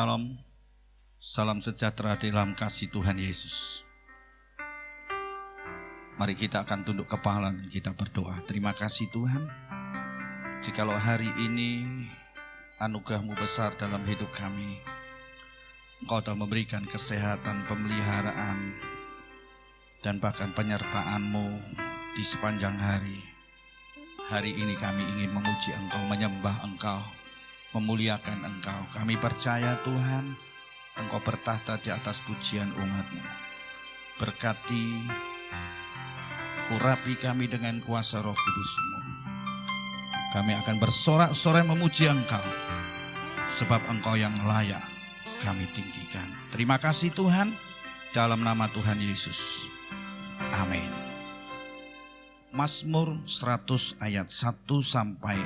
Shalom, salam sejahtera dalam kasih Tuhan Yesus. Mari kita akan tunduk kepala dan kita berdoa. Terima kasih Tuhan, jikalau hari ini anugerah-Mu besar dalam hidup kami. Engkau telah memberikan kesehatan, pemeliharaan, dan bahkan penyertaan-Mu di sepanjang hari. Hari ini kami ingin memuji Engkau, menyembah Engkau, memuliakan Engkau. Kami percaya Tuhan, Engkau bertahta di atas pujian umat-Mu. Berkati, urapi kami dengan kuasa Roh Kudus-Mu. Kami akan bersorak-sorai memuji Engkau, sebab Engkau yang layak kami tinggikan. Terima kasih Tuhan, dalam nama Tuhan Yesus. Amin. Mazmur 100 ayat 1 sampai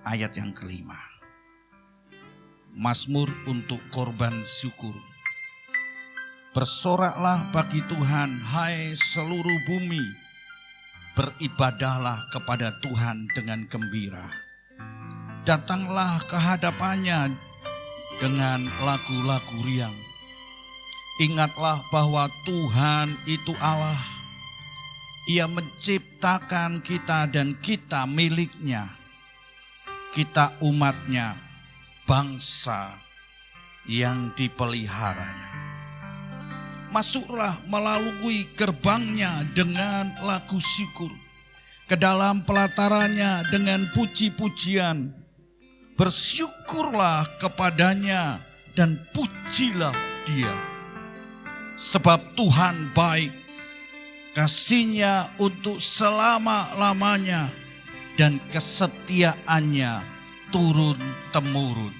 ayat yang kelima. Mazmur untuk korban syukur. Bersoraklah bagi Tuhan, hai seluruh bumi. Beribadahlah kepada Tuhan dengan gembira. Datanglah ke hadapannya dengan lagu-lagu riang. Ingatlah bahwa Tuhan itu Allah. Ia menciptakan kita dan kita miliknya. Kita umatnya, bangsa yang dipeliharanya. Masuklah melalui gerbangnya dengan lagu syukur, ke dalam pelatarannya dengan puji-pujian. Bersyukurlah kepadanya dan pujilah Dia. Sebab Tuhan baik, kasih-Nya untuk selama-lamanya, dan kesetiaannya turun-temurun.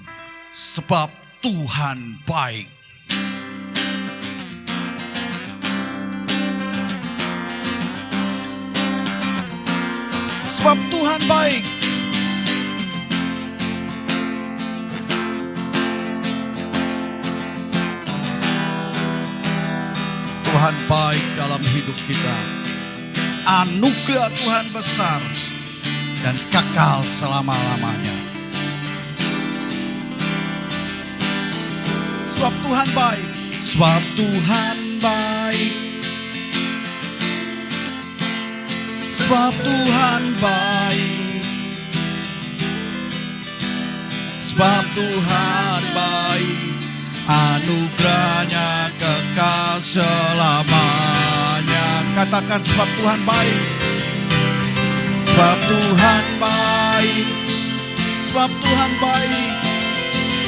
Sebab Tuhan baik. Sebab Tuhan baik. Tuhan baik dalam hidup kita. Anugerah Tuhan besar dan kekal selama-lamanya. Sebab Tuhan baik. Sebab Tuhan baik. Sebab Tuhan baik. Sebab Tuhan baik. Anugerahnya kekal selamanya. Katakan sebab Tuhan baik. Sebab Tuhan baik. Sebab Tuhan baik.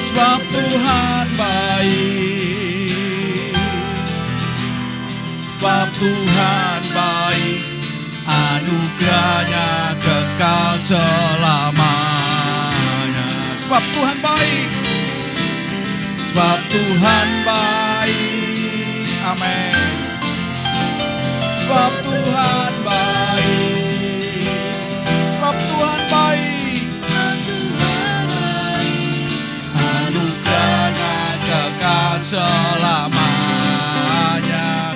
Sebab Tuhan baik. Sebab Tuhan baik. Anugerahnya kekal selamanya. Sebab Tuhan baik. Sebab Tuhan baik. Amin. Sebab Tuhan baik. Sebab Tuhan baik. Sebab Tuhan baik. Anugerahnya kekal selamanya.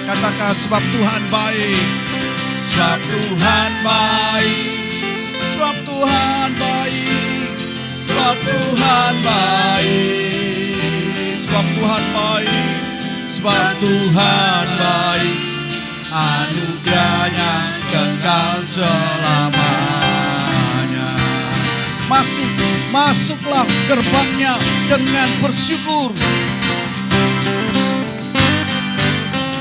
Katakan sebab Tuhan baik. Sebab Tuhan baik. Sebab Tuhan baik. Sebab Tuhan baik. Sebab Tuhan baik. Sebab Tuhan baik. Anugerahnya kekal selamanya. Masuklah gerbangnya dengan bersyukur.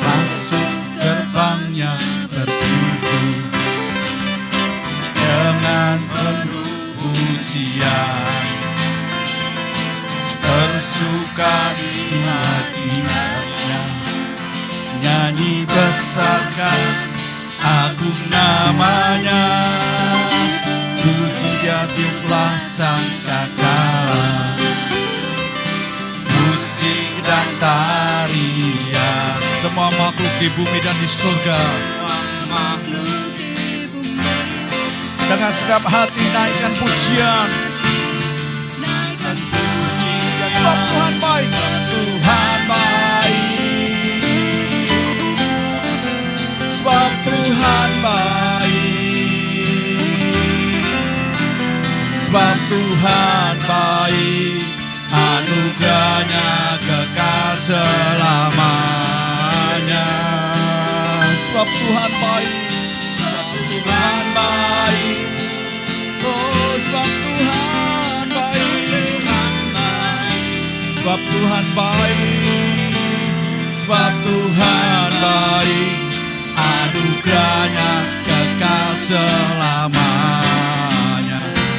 Masuk gerbangnya bersyukur, dengan penuh pujian. Bersuka di hati-hatinya, nyanyi besarkan agung namanya. Puji Dia tiuplah sangkakala, musik dan tarian. Semua makhluk di bumi dan di surga, dengan segenap hati naikkan pujian. Naikkan pujian. Sebab Tuhan baik. Tuhan baik. Sebab Tuhan baik. Sebab Tuhan baik. Anugerahnya Tuhan baik. Sebab Tuhan baik. Oh, sebab Tuhan baik. Sebab Tuhan baik. Sebab Tuhan baik. Anugerahnya kekal selamanya.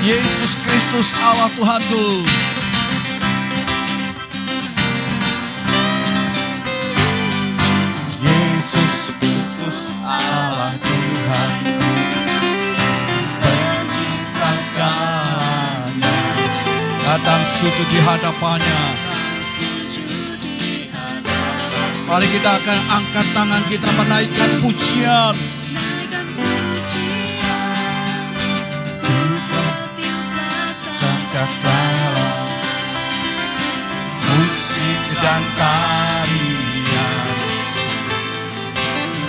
Yesus Kristus Allah Tuhanku. Yesus Kristus Allah Tuhanku, pencipta segalanya. Datang sujud di hadapannya. Mari kita akan angkat tangan kita menaikkan pujian. Sangkakala musik dan tarian,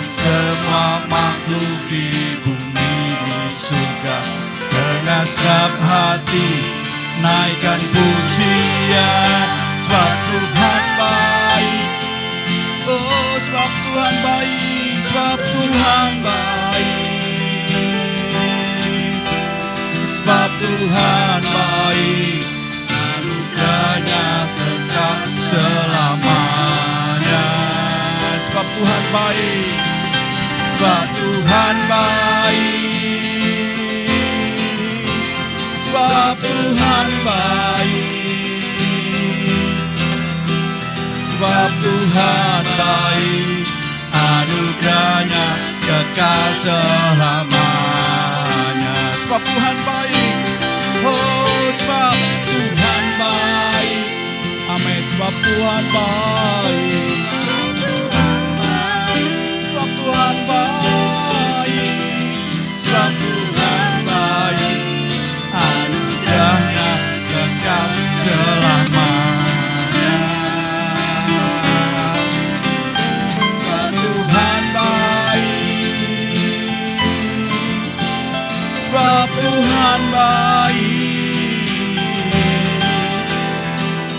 semua makhluk di bumi di surga dengan segenap hati naikkan pujian. Sebab Tuhan baik. Oh, sebab Tuhan baik, sebab Tuhan baik. Sebab Tuhan baik, anugerahnya kekal selamanya. Sebab Tuhan baik, sebab Tuhan baik. Sebab Tuhan baik. Sebab Tuhan baik, anugerahnya kekal selamanya. Sebab Tuhan baik. Oh, sebab Tuhan baik. Amin. Sebab Tuhan baik. Sebab Tuhan baik. Sebab Tuhan baik, anugerahnya kekal selamanya. Sebab Tuhan baik.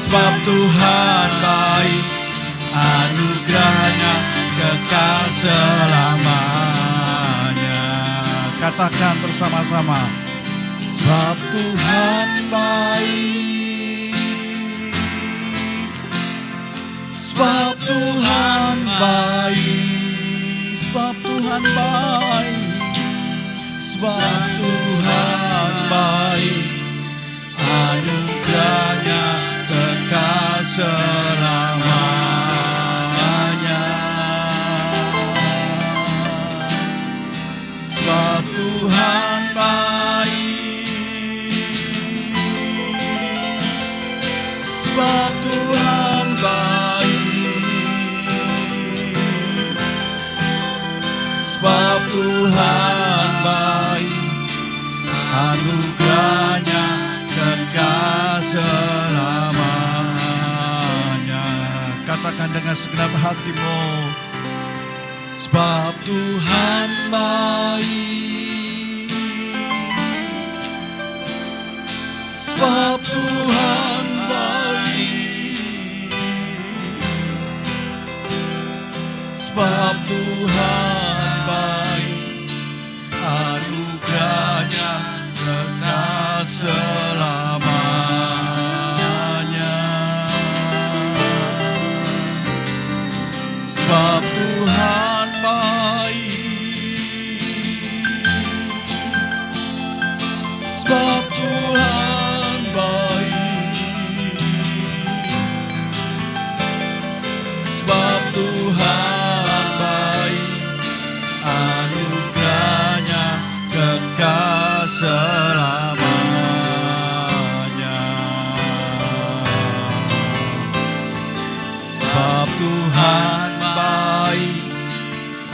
Sebab Tuhan baik, anugerahnya kekal selamanya. Katakan bersama-sama. Sebab Tuhan baik. Sebab Tuhan baik. Sebab Tuhan baik. Sebab Tuhan baik, anugerahnya kekal selamanya. Sebab Tuhan baik. Sebab Tuhan baik. Sebab Tuhan baik, anugerahnya kekal selamanya. Katakan dengan segenap hatimu. Sebab Tuhan baik. Sebab Tuhan baik. Sebab Tuhan baik, anugerahnya kekal selamanya. Sebab Tuhan baik. Sebab Tuhan baik. Sebab Tuhan baik, anugerahnya kekal selamanya. Sebab Tuhan baik,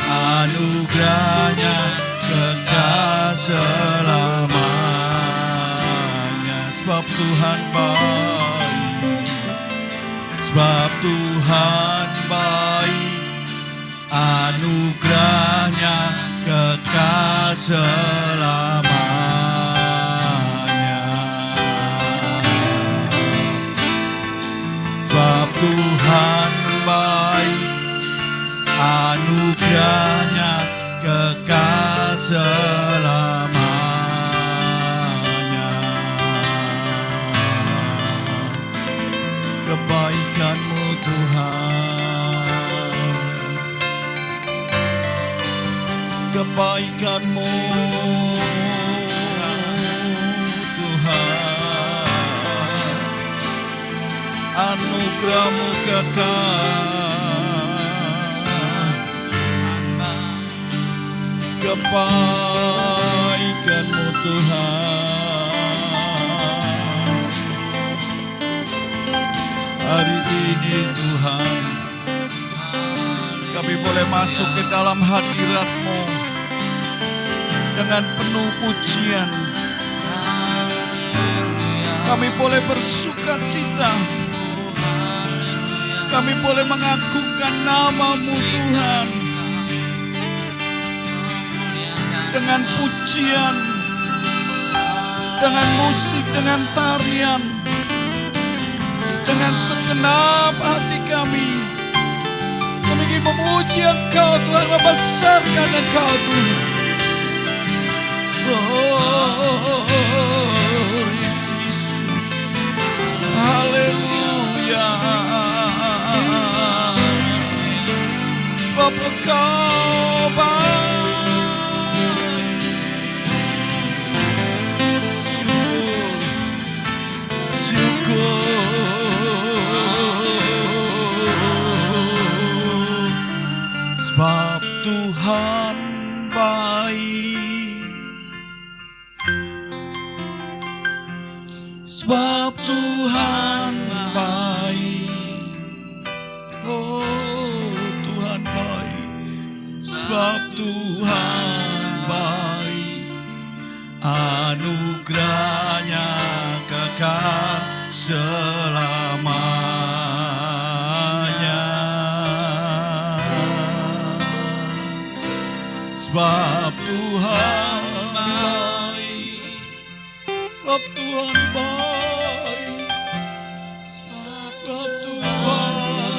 anugerahnya kekal selamanya. Sebab Tuhan baik. Sebab Tuhan baik, anugerahnya kekal selamanya. Sebab Tuhan baik, anugerahnya kekal selamanya. Kebaikan-Mu Tuhan, kebaikan-Mu Tuhan, anugerah-Mu kekal, kebaikan-Mu Tuhan. Hari ini Tuhan, kami boleh masuk ke dalam hadirat-Mu dengan penuh pujian. Kami boleh bersuka cita, kami boleh mengagungkan nama-Mu Tuhan, dengan pujian, dengan musik, dengan tarian, dengan segenap hati kami. Kami ingin memuji Engkau Tuhan, membesarkan Engkau Tuhan. Oh Yesus, haleluya. Sebab Engkau baik. Syukur. Sebab Tuhan baik, sebab Tuhan baik, oh Tuhan baik, sebab Tuhan baik, anugerahnya kekal selamanya. Sebab Tuhan baik, sebab Tuhan baik, sebab Tuhan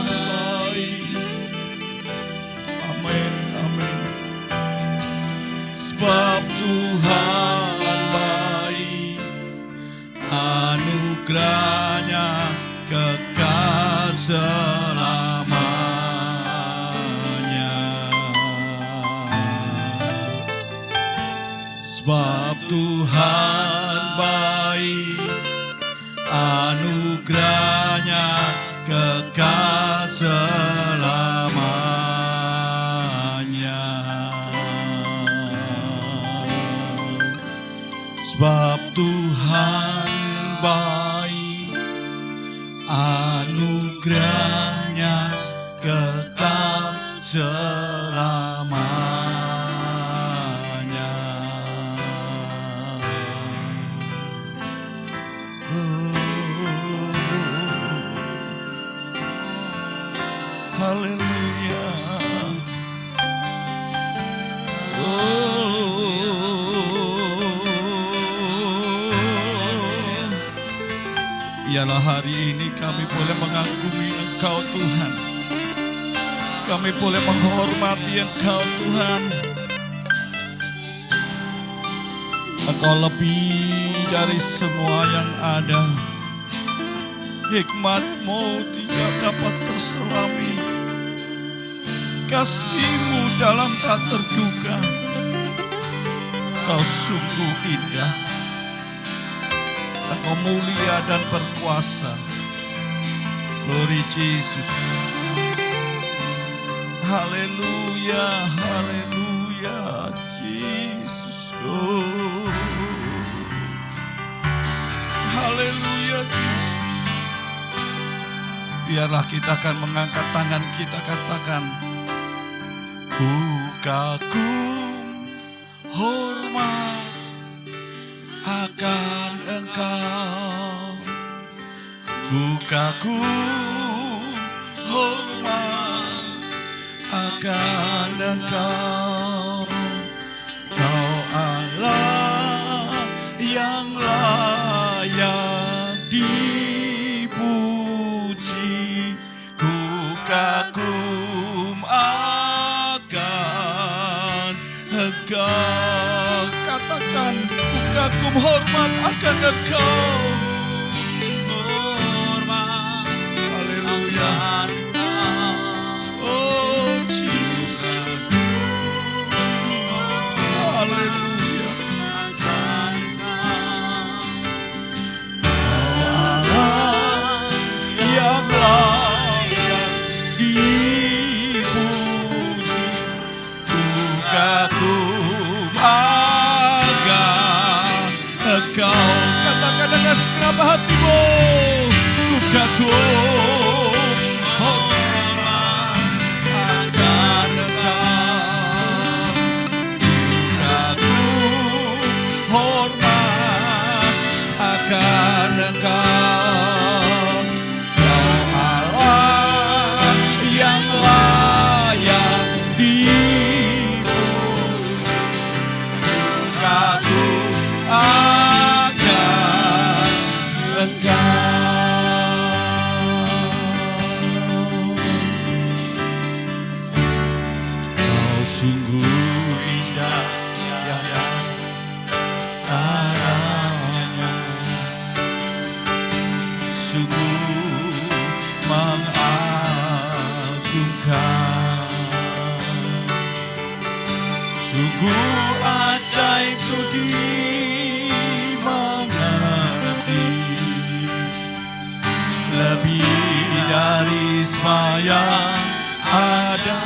baik. Amin, amin. Sebab Tuhan baik, anugerahnya kekal selamanya. Sebab Tuhan baik, anugerahnya kekal selamanya. Sebab Tuhan baik, anugerahnya kekal selamanya. Haleluya. Ialah hari ini kami boleh mengagumi Engkau Tuhan, kami boleh menghormati Engkau Tuhan. Engkau lebih dari semua yang ada, hikmat-Mu tidak dapat terselami, kasih-Mu dalam tak terduga. Kau sungguh indah, Engkau mulia dan berkuasa. Glory Jesus. Haleluya, haleluya, Jesus. Oh, haleluya, Jesus. Biarlah kita akan mengangkat tangan kita, katakan, ku kagum hormat akan Engkau, ku kagum hormat akan Engkau. Kau Allah yang layak dipuji, ku kagum akan kagum hormat akan Engkau. Haleluya. Oh Jesus. Haleluya. Allah yang layak dipuji, ku kagum akan Engkau. Katakan dengan segenap hatimu, ku kagum hormat akan Engkau. Ku kagum hormat akan Engkau. Kau Allah yang layak dipuji, ku kagum akan Engkau. Kau sungguh indah, tiada taranya, sungguh mengagumkan, sungguh ajaib ku dimengerti, lebih dari semua ada.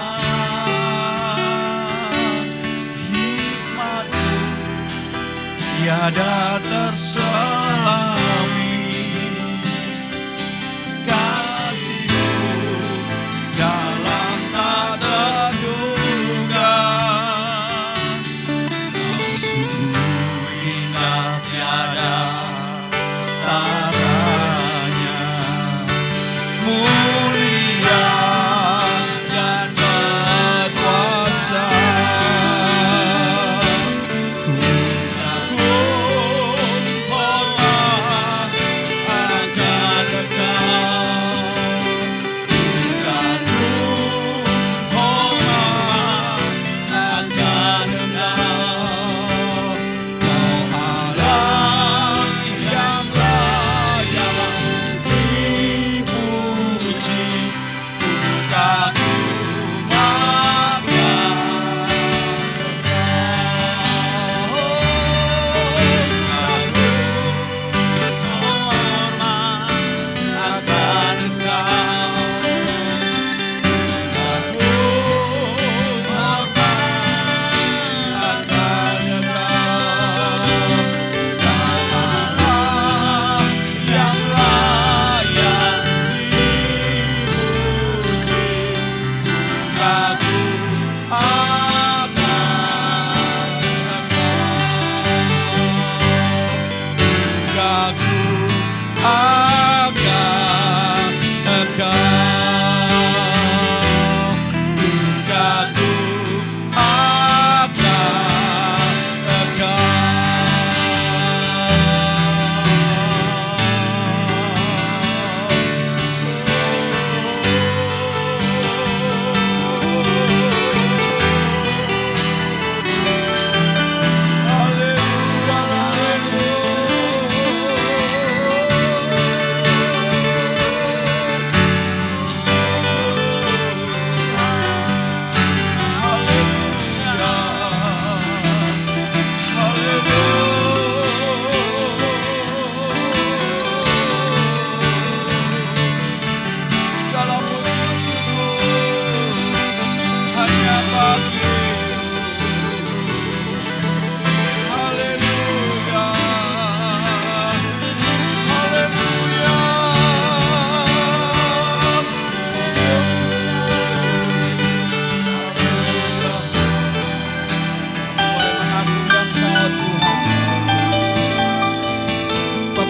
Hikmat-Mu tiada terselami, kasih-Mu dalam tak terduga. Kau sungguh indah, tiada taranya, mulia dan berkuasa. Ku kagum hormat akan Engkau. Ku kagum hormat akan Engkau. Kau Allah yang layak dipuji, ku kagum akan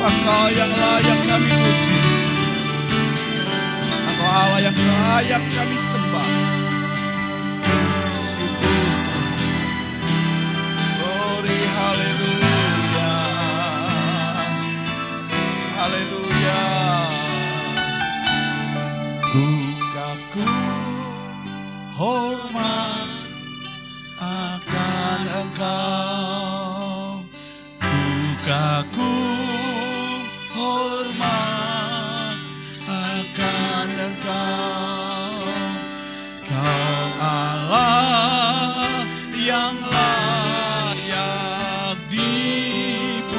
Engkau yang layak kami puji, Engkau Allah yang layak kami sembah. Syukur, glory, haleluya, haleluya. Ku kagum hormat akan Engkau, ku kagum hormat akan Engkau, Kau Allah yang layak dipuji.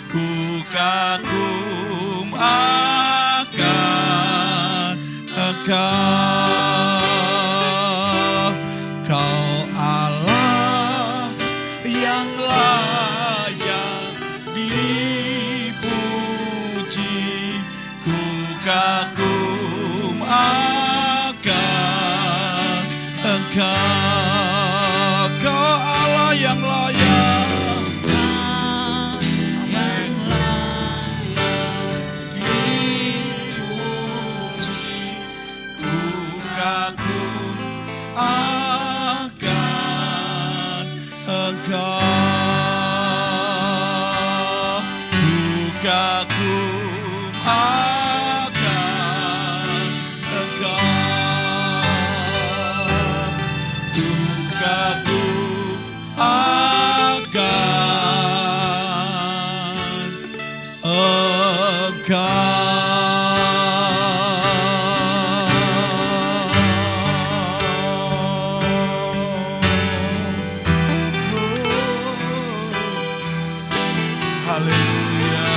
Ku kagum akan Engkau, Kau Allah yang layak dipuji. Ku kagum akan Engkau, Kau Allah yang layak dipuji. Ku kagum akan Engkau, ku kagum akan Engkau, ku kagum akan Engkau. Haleluya,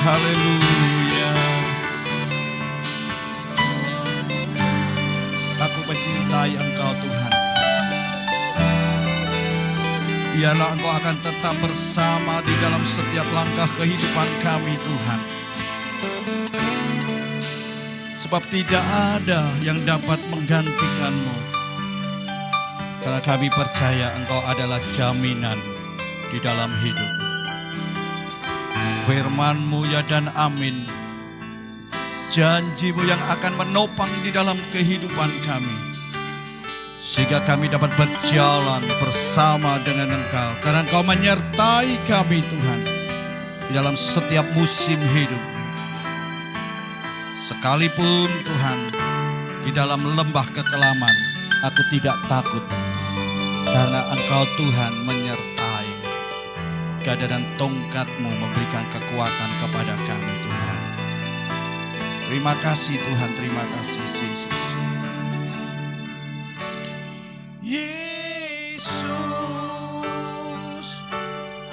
haleluya. Aku mencintai Engkau Tuhan. Biarlah Engkau akan tetap bersama di dalam setiap langkah kehidupan kami Tuhan. Sebab tidak ada yang dapat menggantikan-Mu. Karena kami percaya Engkau adalah jaminan di dalam hidup. Firman-Mu ya dan amin. Janji-Mu yang akan menopang di dalam kehidupan kami, sehingga kami dapat berjalan bersama dengan Engkau. Karena Engkau menyertai kami Tuhan di dalam setiap musim hidup. Sekalipun Tuhan di dalam lembah kekelaman, aku tidak takut. Karena Engkau Tuhan menyertai. Gada dan tongkat-Mu memberikan kekuatan kepada kami Tuhan. Terima kasih Tuhan, terima kasih Yesus. Yesus,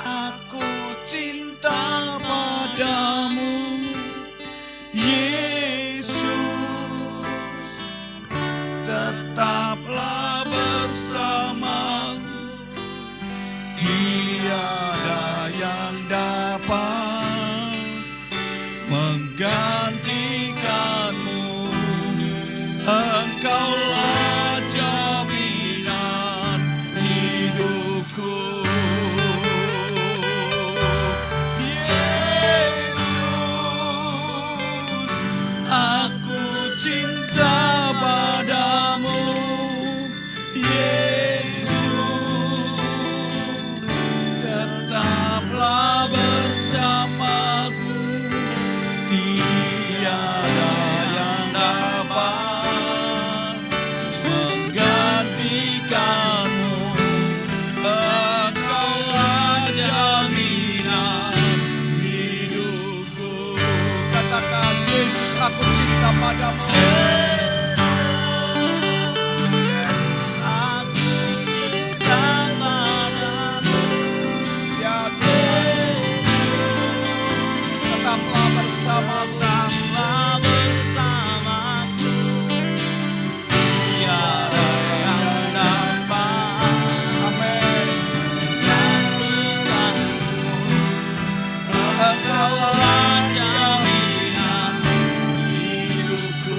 aku cinta padamu. Yesus, tetaplah bersamaku. Tiada yang dapat menggantikan-Mu. Engkaulah jaminan hidupku. Yesus, aku cinta padamu. Yesus, tetaplah bersamaku. Tiada yang dapat menggantikan-Mu. Engkaulah jaminan hidupku. Katakan, Yesus, aku cinta padamu. Aku cinta padamu. Ya Tuhan, tetaplah bersamaku. Engkaulah jaminan hidupku.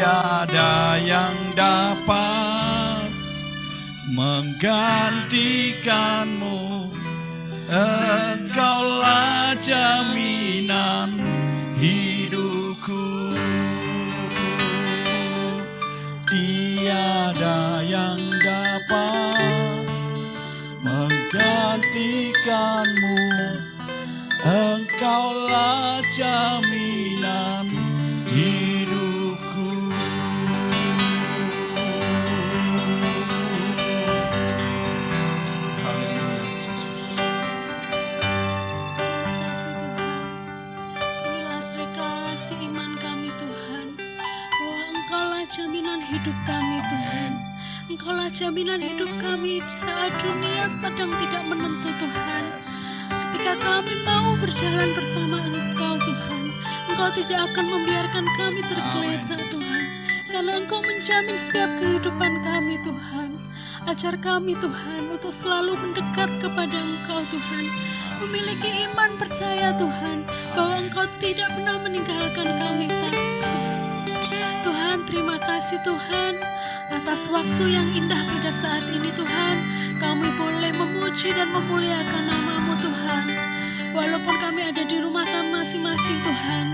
tiada yang dapat menggantikanmu. Engkaulah jaminan hidupku. Tiada yang dapat menggantikanmu. Engkaulah jaminan hidupku. Haleluya Yesus. Terima kasih Tuhan. Inilah deklarasi iman kami Tuhan, bahwa Engkaulah jaminan hidup kami Tuhan. Engkaulah jaminan hidup kami di saat dunia sedang tidak menentu Tuhan. Ketika kami mau berjalan bersama Engkau Tuhan, Engkau tidak akan membiarkan kami tergeletak Tuhan, karena Engkau menjamin setiap kehidupan kami Tuhan. Ajar kami Tuhan untuk selalu mendekat kepada Engkau Tuhan, memiliki iman percaya Tuhan, bahwa Engkau tidak pernah meninggalkan kami Tuhan. Terima kasih Tuhan atas waktu yang indah pada saat ini Tuhan. Kami boleh memuji dan memuliakan nama-Mu Tuhan. Walaupun kami ada di rumah kami masing-masing Tuhan,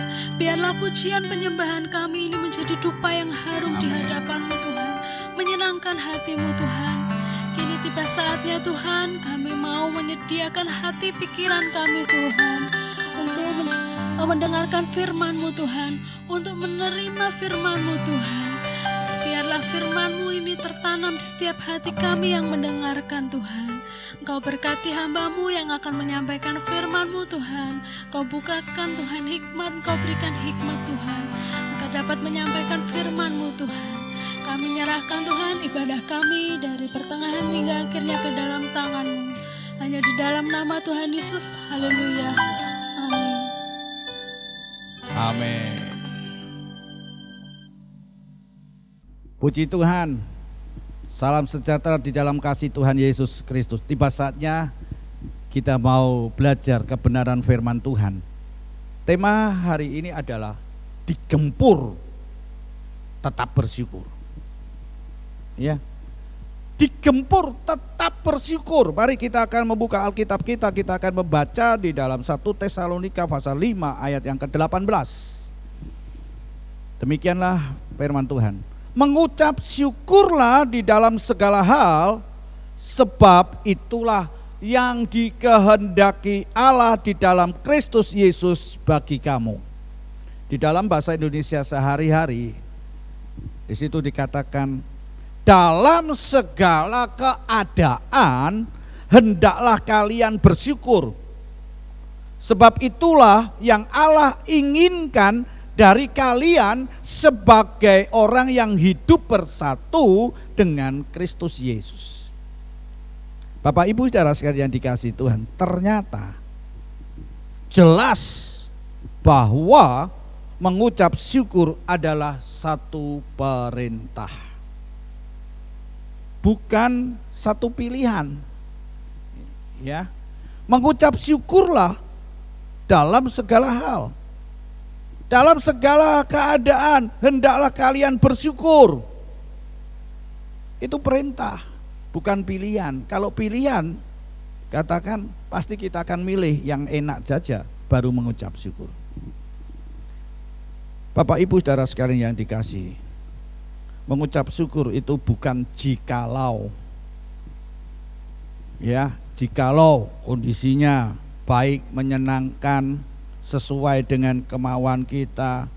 biarlah pujian penyembahan kami ini menjadi dupa yang harum di hadapan-Mu Tuhan, menyenangkan hati-Mu Tuhan. Kini tiba saatnya Tuhan, kami mau menyediakan hati pikiran kami Tuhan, untuk mendengarkan firman-Mu Tuhan, untuk menerima firman-Mu Tuhan. Biarlah firman-Mu ini tertanam di setiap hati kami yang mendengarkan Tuhan. Engkau berkati hamba-Mu yang akan menyampaikan firman-Mu Tuhan. Engkau bukakan Tuhan hikmat, Engkau berikan hikmat Tuhan, agar dapat menyampaikan firman-Mu Tuhan. Kami nyerahkan Tuhan ibadah kami dari pertengahan hingga akhirnya ke dalam tangan-Mu. Hanya di dalam nama Tuhan Yesus. Haleluya. Amin. Amin. Puji Tuhan, salam sejahtera di dalam kasih Tuhan Yesus Kristus. Tiba saatnya kita mau belajar kebenaran firman Tuhan. Tema hari ini adalah digempur tetap bersyukur. Ya, digempur tetap bersyukur. Mari kita akan membuka Alkitab kita akan membaca di dalam 1 Tesalonika pasal 5 ayat yang ke-18. Demikianlah firman Tuhan. Mengucap syukurlah di dalam segala hal, sebab itulah yang dikehendaki Allah di dalam Kristus Yesus bagi kamu. Di dalam bahasa Indonesia sehari-hari, di situ dikatakan, dalam segala keadaan hendaklah kalian bersyukur, sebab itulah yang Allah inginkan dari kalian sebagai orang yang hidup bersatu dengan Kristus Yesus. Bapak Ibu saudara sekalian dikasihi Tuhan, ternyata jelas bahwa mengucap syukur adalah satu perintah, bukan satu pilihan. Ya, mengucap syukurlah dalam segala hal. Dalam segala keadaan hendaklah kalian bersyukur. Itu perintah, bukan pilihan. Kalau pilihan, katakan pasti kita akan milih yang enak saja baru mengucap syukur. Bapak Ibu saudara sekalian yang dikasihi, mengucap syukur itu bukan jikalau. Ya, jikalau kondisinya baik, menyenangkan, sesuai dengan kemauan kita,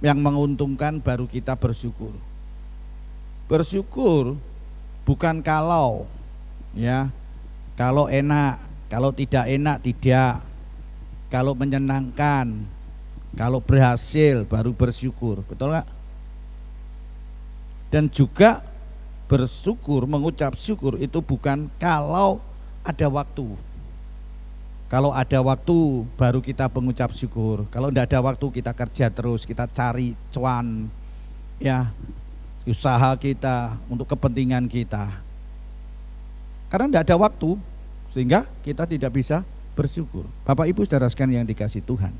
yang menguntungkan baru kita bersyukur. Bersyukur bukan kalau, ya, kalau enak, kalau tidak enak tidak, kalau menyenangkan, kalau berhasil baru bersyukur, betul gak? Dan juga bersyukur, mengucap syukur itu bukan kalau ada waktu. Kalau ada waktu baru kita mengucap syukur. Kalau tidak ada waktu kita kerja terus, kita cari cuan, ya, usaha kita untuk kepentingan kita. Karena tidak ada waktu, sehingga kita tidak bisa bersyukur. Bapak Ibu saudara sekalian yang dikasihi Tuhan,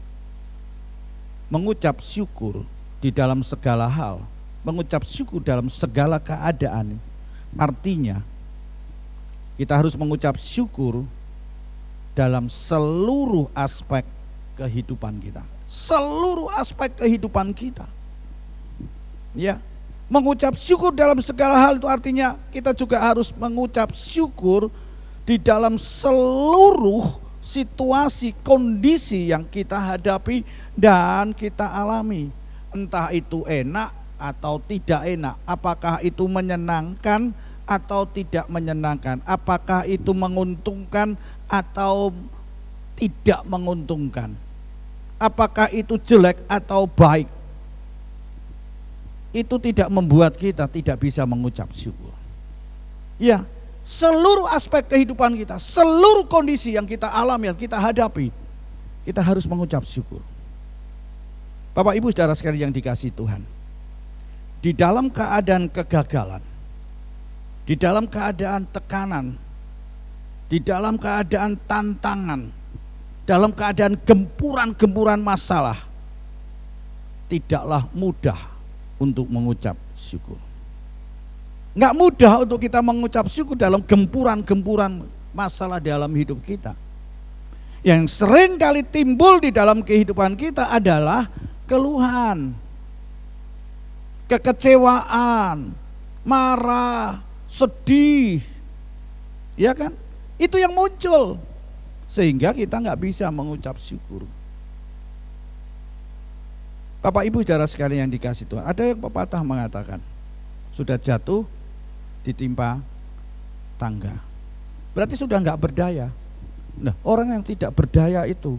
mengucap syukur di dalam segala hal mengucap syukur dalam segala keadaan. Artinya kita harus mengucap syukur dalam seluruh aspek kehidupan kita. Seluruh aspek kehidupan kita. Ya, mengucap syukur dalam segala hal itu artinya kita juga harus mengucap syukur di dalam seluruh situasi, kondisi yang kita hadapi dan kita alami. Entah itu enak atau tidak enak, apakah itu menyenangkan atau tidak menyenangkan, apakah itu menguntungkan atau tidak menguntungkan, apakah itu jelek atau baik, itu tidak membuat kita tidak bisa mengucap syukur. Ya, seluruh aspek kehidupan kita, seluruh kondisi yang kita alami, yang kita hadapi, kita harus mengucap syukur. Bapak Ibu saudara sekalian yang dikasihi Tuhan, di dalam keadaan kegagalan, di dalam keadaan tekanan, di dalam keadaan tantangan, dalam keadaan gempuran-gempuran masalah, tidaklah mudah untuk mengucap syukur. Enggak mudah untuk kita mengucap syukur dalam gempuran-gempuran masalah dalam hidup kita. Yang sering kali timbul di dalam kehidupan kita adalah keluhan, kekecewaan, marah, sedih, ya kan? Itu yang muncul sehingga kita nggak bisa mengucap syukur. Bapak Ibu saudara sekalian yang dikasihi Tuhan, ada yang pepatah mengatakan sudah jatuh ditimpa tangga, berarti sudah nggak berdaya. Nah, orang yang tidak berdaya itu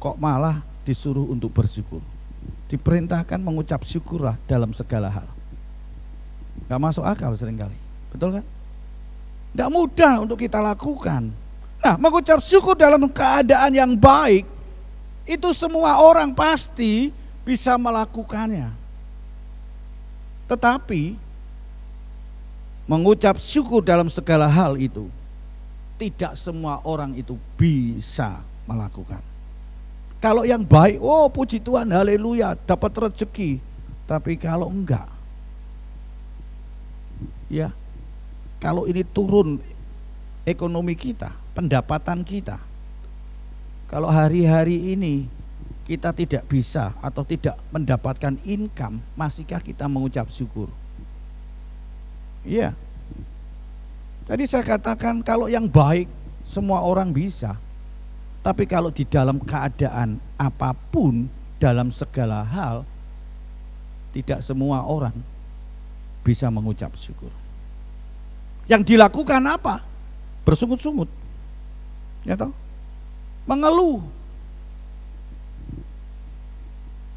kok malah disuruh untuk bersyukur, diperintahkan mengucap syukurlah dalam segala hal. Gak masuk akal seringkali, betul kan? Gak mudah untuk kita lakukan. Nah, mengucap syukur dalam keadaan yang baik, itu semua orang pasti bisa melakukannya. Tetapi mengucap syukur dalam segala hal itu tidak semua orang itu bisa melakukan. Kalau yang baik, oh puji Tuhan, haleluya, dapat rezeki. Tapi kalau enggak, ya, kalau ini turun ekonomi kita, pendapatan kita, kalau hari-hari ini kita tidak bisa atau tidak mendapatkan income, masihkah kita mengucap syukur? Iya. Tadi saya katakan kalau yang baik semua orang bisa. Tapi kalau di dalam keadaan apapun, dalam segala hal, tidak semua orang bisa mengucap syukur. Yang dilakukan apa? Bersungut-sungut, ya toh? Mengeluh.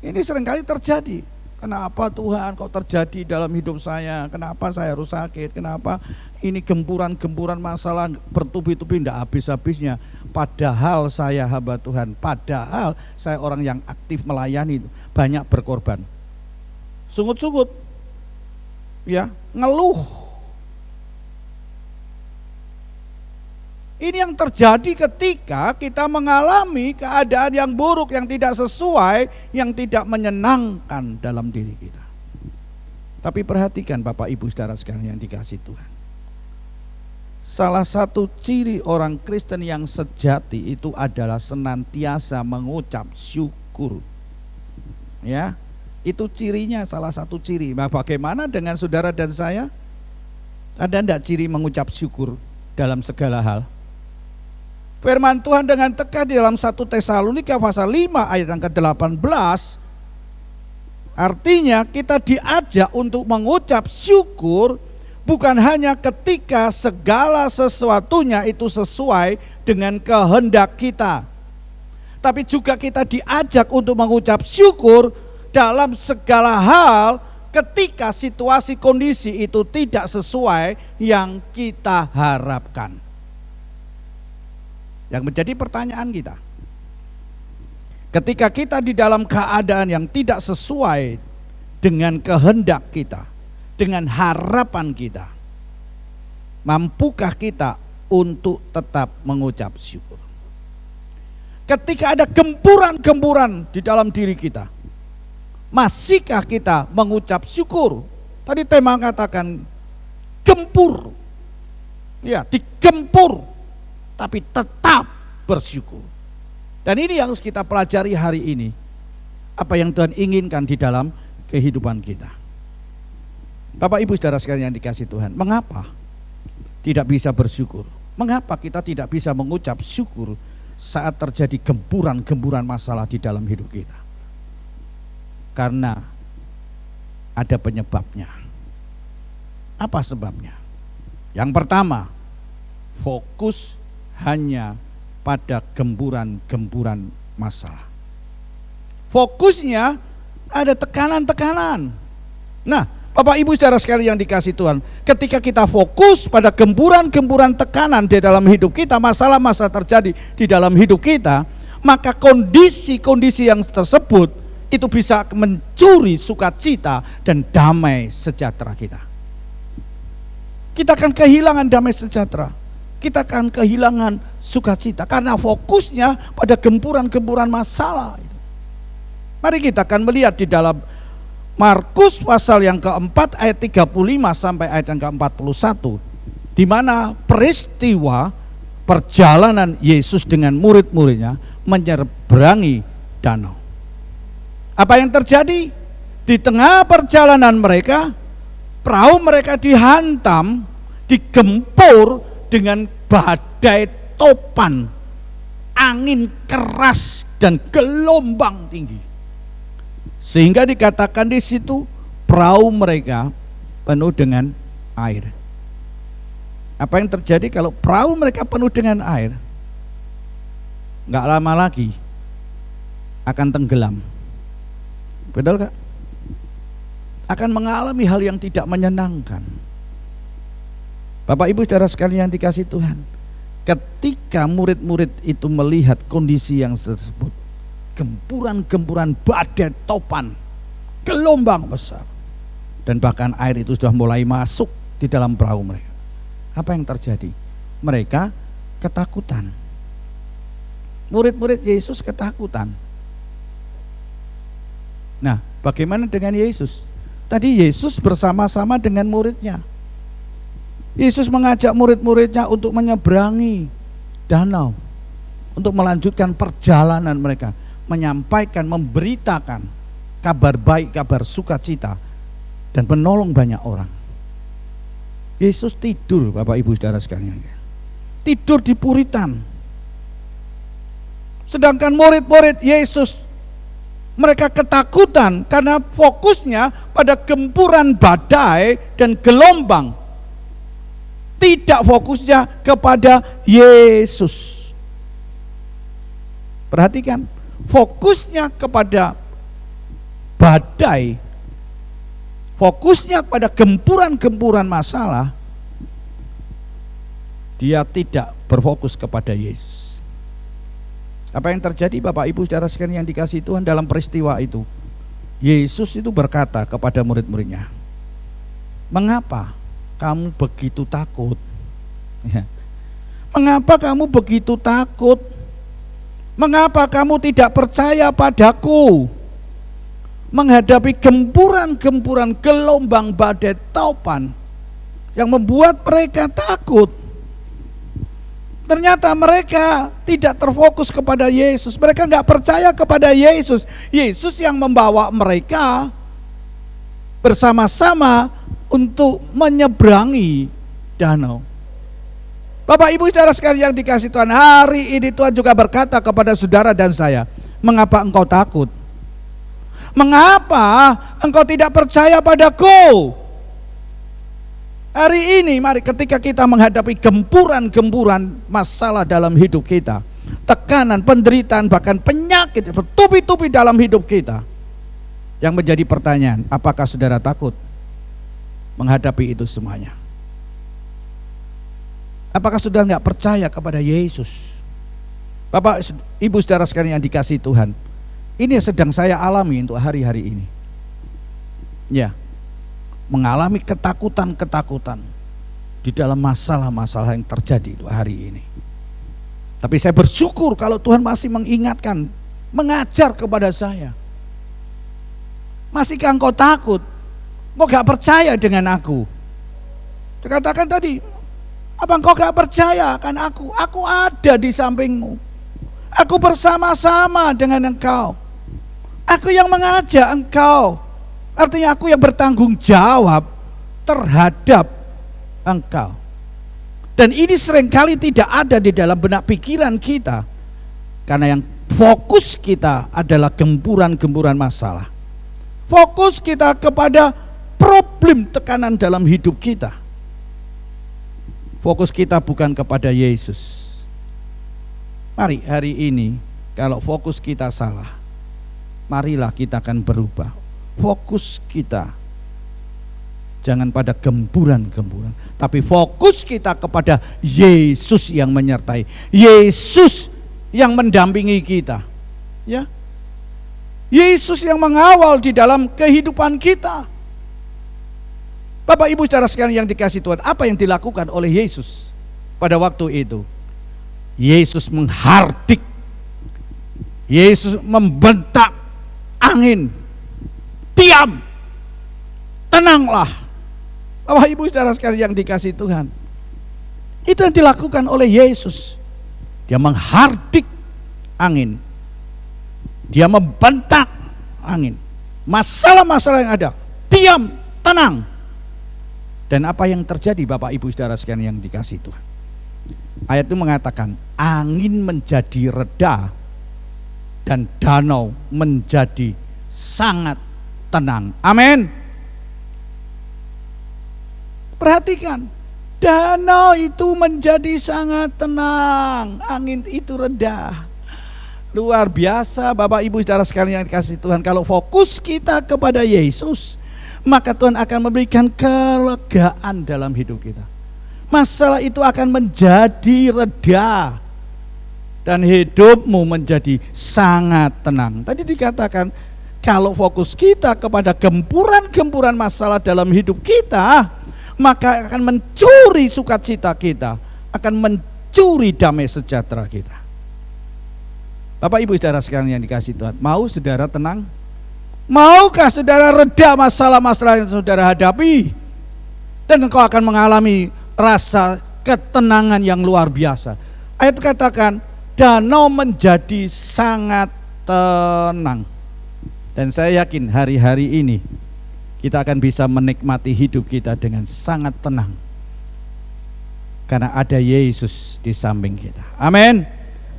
Ini seringkali terjadi. Kenapa Tuhan kok terjadi dalam hidup saya? Kenapa saya harus sakit? Kenapa ini gempuran-gempuran masalah bertubi-tubi tidak habis-habisnya? Padahal saya hamba Tuhan, padahal saya orang yang aktif melayani, banyak berkorban. Sungut-sungut, ya, ngeluh. Ini yang terjadi ketika kita mengalami keadaan yang buruk, yang tidak sesuai, yang tidak menyenangkan dalam diri kita. Tapi perhatikan Bapak Ibu saudara sekalian yang dikasihi Tuhan. Salah satu ciri orang Kristen yang sejati itu adalah senantiasa mengucap syukur. Ya, itu cirinya, salah satu ciri. Nah, bagaimana dengan saudara dan saya? Ada enggak ciri mengucap syukur dalam segala hal? Firman Tuhan dengan tegas di dalam 1 Tesalonika pasal 5 ayat yang ke-18, artinya kita diajak untuk mengucap syukur bukan hanya ketika segala sesuatunya itu sesuai dengan kehendak kita, tapi juga kita diajak untuk mengucap syukur dalam segala hal ketika situasi kondisi itu tidak sesuai yang kita harapkan. Yang menjadi pertanyaan kita, ketika kita di dalam keadaan yang tidak sesuai dengan kehendak kita, dengan harapan kita, mampukah kita untuk tetap mengucap syukur? Ketika ada gempuran-gempuran di dalam diri kita, Masihkah kita mengucap syukur? Tadi tema katakan gempur. Ya, digempur tapi tetap bersyukur. Dan ini yang harus kita pelajari hari ini. Apa yang Tuhan inginkan di dalam kehidupan kita. Bapak Ibu Saudara sekalian yang dikasihi Tuhan, mengapa tidak bisa bersyukur? Mengapa kita tidak bisa mengucap syukur saat terjadi gempuran-gempuran masalah di dalam hidup kita? Karena ada penyebabnya. Apa sebabnya? Yang pertama, fokus hanya pada gempuran-gempuran masalah. Fokusnya ada tekanan-tekanan. Nah, Bapak Ibu Saudara sekalian yang dikasihi Tuhan, ketika kita fokus pada gempuran-gempuran tekanan di dalam hidup kita, masalah-masalah terjadi di dalam hidup kita, maka kondisi-kondisi yang tersebut itu bisa mencuri sukacita dan damai sejahtera kita. Kita akan kehilangan damai sejahtera. Kita akan kehilangan sukacita karena fokusnya pada gempuran-gempuran masalah. Mari kita akan melihat di dalam Markus pasal yang keempat ayat 35 sampai ayat yang ke-41, di mana peristiwa perjalanan Yesus dengan murid-muridnya menyeberangi danau. Apa yang terjadi? Di tengah perjalanan mereka, perahu mereka dihantam, digempur dengan badai topan, angin keras dan gelombang tinggi. Sehingga dikatakan di situ perahu mereka penuh dengan air. Apa yang terjadi kalau perahu mereka penuh dengan air? Enggak lama lagi akan tenggelam. Betul Kak? Akan mengalami hal yang tidak menyenangkan. Bapak Ibu Saudara sekalian yang dikasihi Tuhan, ketika murid-murid itu melihat kondisi yang tersebut, gempuran-gempuran badai topan, gelombang besar, dan bahkan air itu sudah mulai masuk di dalam perahu mereka. Apa yang terjadi? Mereka ketakutan. Murid-murid Yesus ketakutan. Nah, bagaimana dengan Yesus? Tadi Yesus bersama-sama dengan muridnya. Yesus mengajak murid-muridnya untuk menyeberangi danau, untuk melanjutkan perjalanan mereka, menyampaikan, memberitakan kabar baik, kabar sukacita, dan menolong banyak orang. Yesus tidur, Bapak Ibu Saudara sekalian, tidur di puritan. Sedangkan murid-murid Yesus, mereka ketakutan karena fokusnya pada gempuran badai dan gelombang, tidak fokusnya kepada Yesus. Perhatikan, fokusnya kepada badai, fokusnya pada gempuran-gempuran masalah, dia tidak berfokus kepada Yesus. Apa yang terjadi Bapak Ibu Saudara sekalian yang dikasihi Tuhan dalam peristiwa itu? Yesus itu berkata kepada murid-muridnya, "Mengapa kamu begitu takut? Mengapa kamu begitu takut? Mengapa kamu tidak percaya padaku? Menghadapi gempuran-gempuran gelombang badai topan yang membuat mereka takut." Ternyata mereka tidak terfokus kepada Yesus. Mereka nggak percaya kepada Yesus. Yesus yang membawa mereka bersama-sama untuk menyeberangi danau. Bapak Ibu Saudara sekalian yang dikasihi Tuhan, hari ini Tuhan juga berkata kepada saudara dan saya, "Mengapa engkau takut? Mengapa engkau tidak percaya padaku?" Hari ini mari ketika kita menghadapi gempuran-gempuran masalah dalam hidup kita, tekanan, penderitaan, bahkan penyakit bertubi-tubi dalam hidup kita, yang menjadi pertanyaan, apakah saudara takut menghadapi itu semuanya? Apakah saudara nggak percaya kepada Yesus? Bapak Ibu Saudara sekalian yang dikasihi Tuhan, ini yang sedang saya alami untuk hari-hari ini. Ya, mengalami ketakutan-ketakutan di dalam masalah-masalah yang terjadi hari ini. Tapi saya bersyukur kalau Tuhan masih mengingatkan, mengajar kepada saya. Masihkah engkau takut? Engkau gak percaya dengan aku? Dikatakan tadi, apa engkau gak percaya akan aku? Aku ada di sampingmu. Aku bersama-sama dengan engkau. Aku yang mengajak engkau. Artinya aku yang bertanggung jawab terhadap engkau. Dan ini seringkali tidak ada di dalam benak pikiran kita. Karena yang fokus kita adalah gempuran-gempuran masalah. Fokus kita kepada problem tekanan dalam hidup kita. Fokus kita bukan kepada Yesus. Mari hari ini kalau fokus kita salah, marilah kita akan berubah. Fokus kita jangan pada gempuran-gempuran, tapi fokus kita kepada Yesus yang menyertai, Yesus yang mendampingi kita, ya. Yesus yang mengawal di dalam kehidupan kita. Bapak Ibu saudara sekalian yang dikasihi Tuhan, apa yang dilakukan oleh Yesus pada waktu itu? Yesus menghardik, Yesus membentak angin, diam, tenanglah. Bapak Ibu saudara sekalian yang dikasihi Tuhan, itu yang dilakukan oleh Yesus. Dia menghardik angin, dia membentak angin, masalah-masalah yang ada, diam, tenang. Dan apa yang terjadi Bapak Ibu saudara sekalian yang dikasihi Tuhan? Ayat itu mengatakan angin menjadi reda dan danau menjadi sangat tenang. Amin. Perhatikan, danau itu menjadi sangat tenang, angin itu reda. Luar biasa Bapak Ibu saudara sekalian yang dikasihi Tuhan. Kalau fokus kita kepada Yesus, maka Tuhan akan memberikan kelegaan dalam hidup kita. Masalah itu akan menjadi reda dan hidupmu menjadi sangat tenang. Tadi dikatakan kalau fokus kita kepada gempuran-gempuran masalah dalam hidup kita, maka akan mencuri sukacita kita, akan mencuri damai sejahtera kita. Bapak Ibu saudara sekalian yang dikasihi Tuhan, mau saudara tenang? Maukah saudara reda masalah-masalah yang saudara hadapi? Dan engkau akan mengalami rasa ketenangan yang luar biasa. Ayat katakan danau menjadi sangat tenang. Dan saya yakin hari-hari ini kita akan bisa menikmati hidup kita dengan sangat tenang, karena ada Yesus di samping kita. Amin.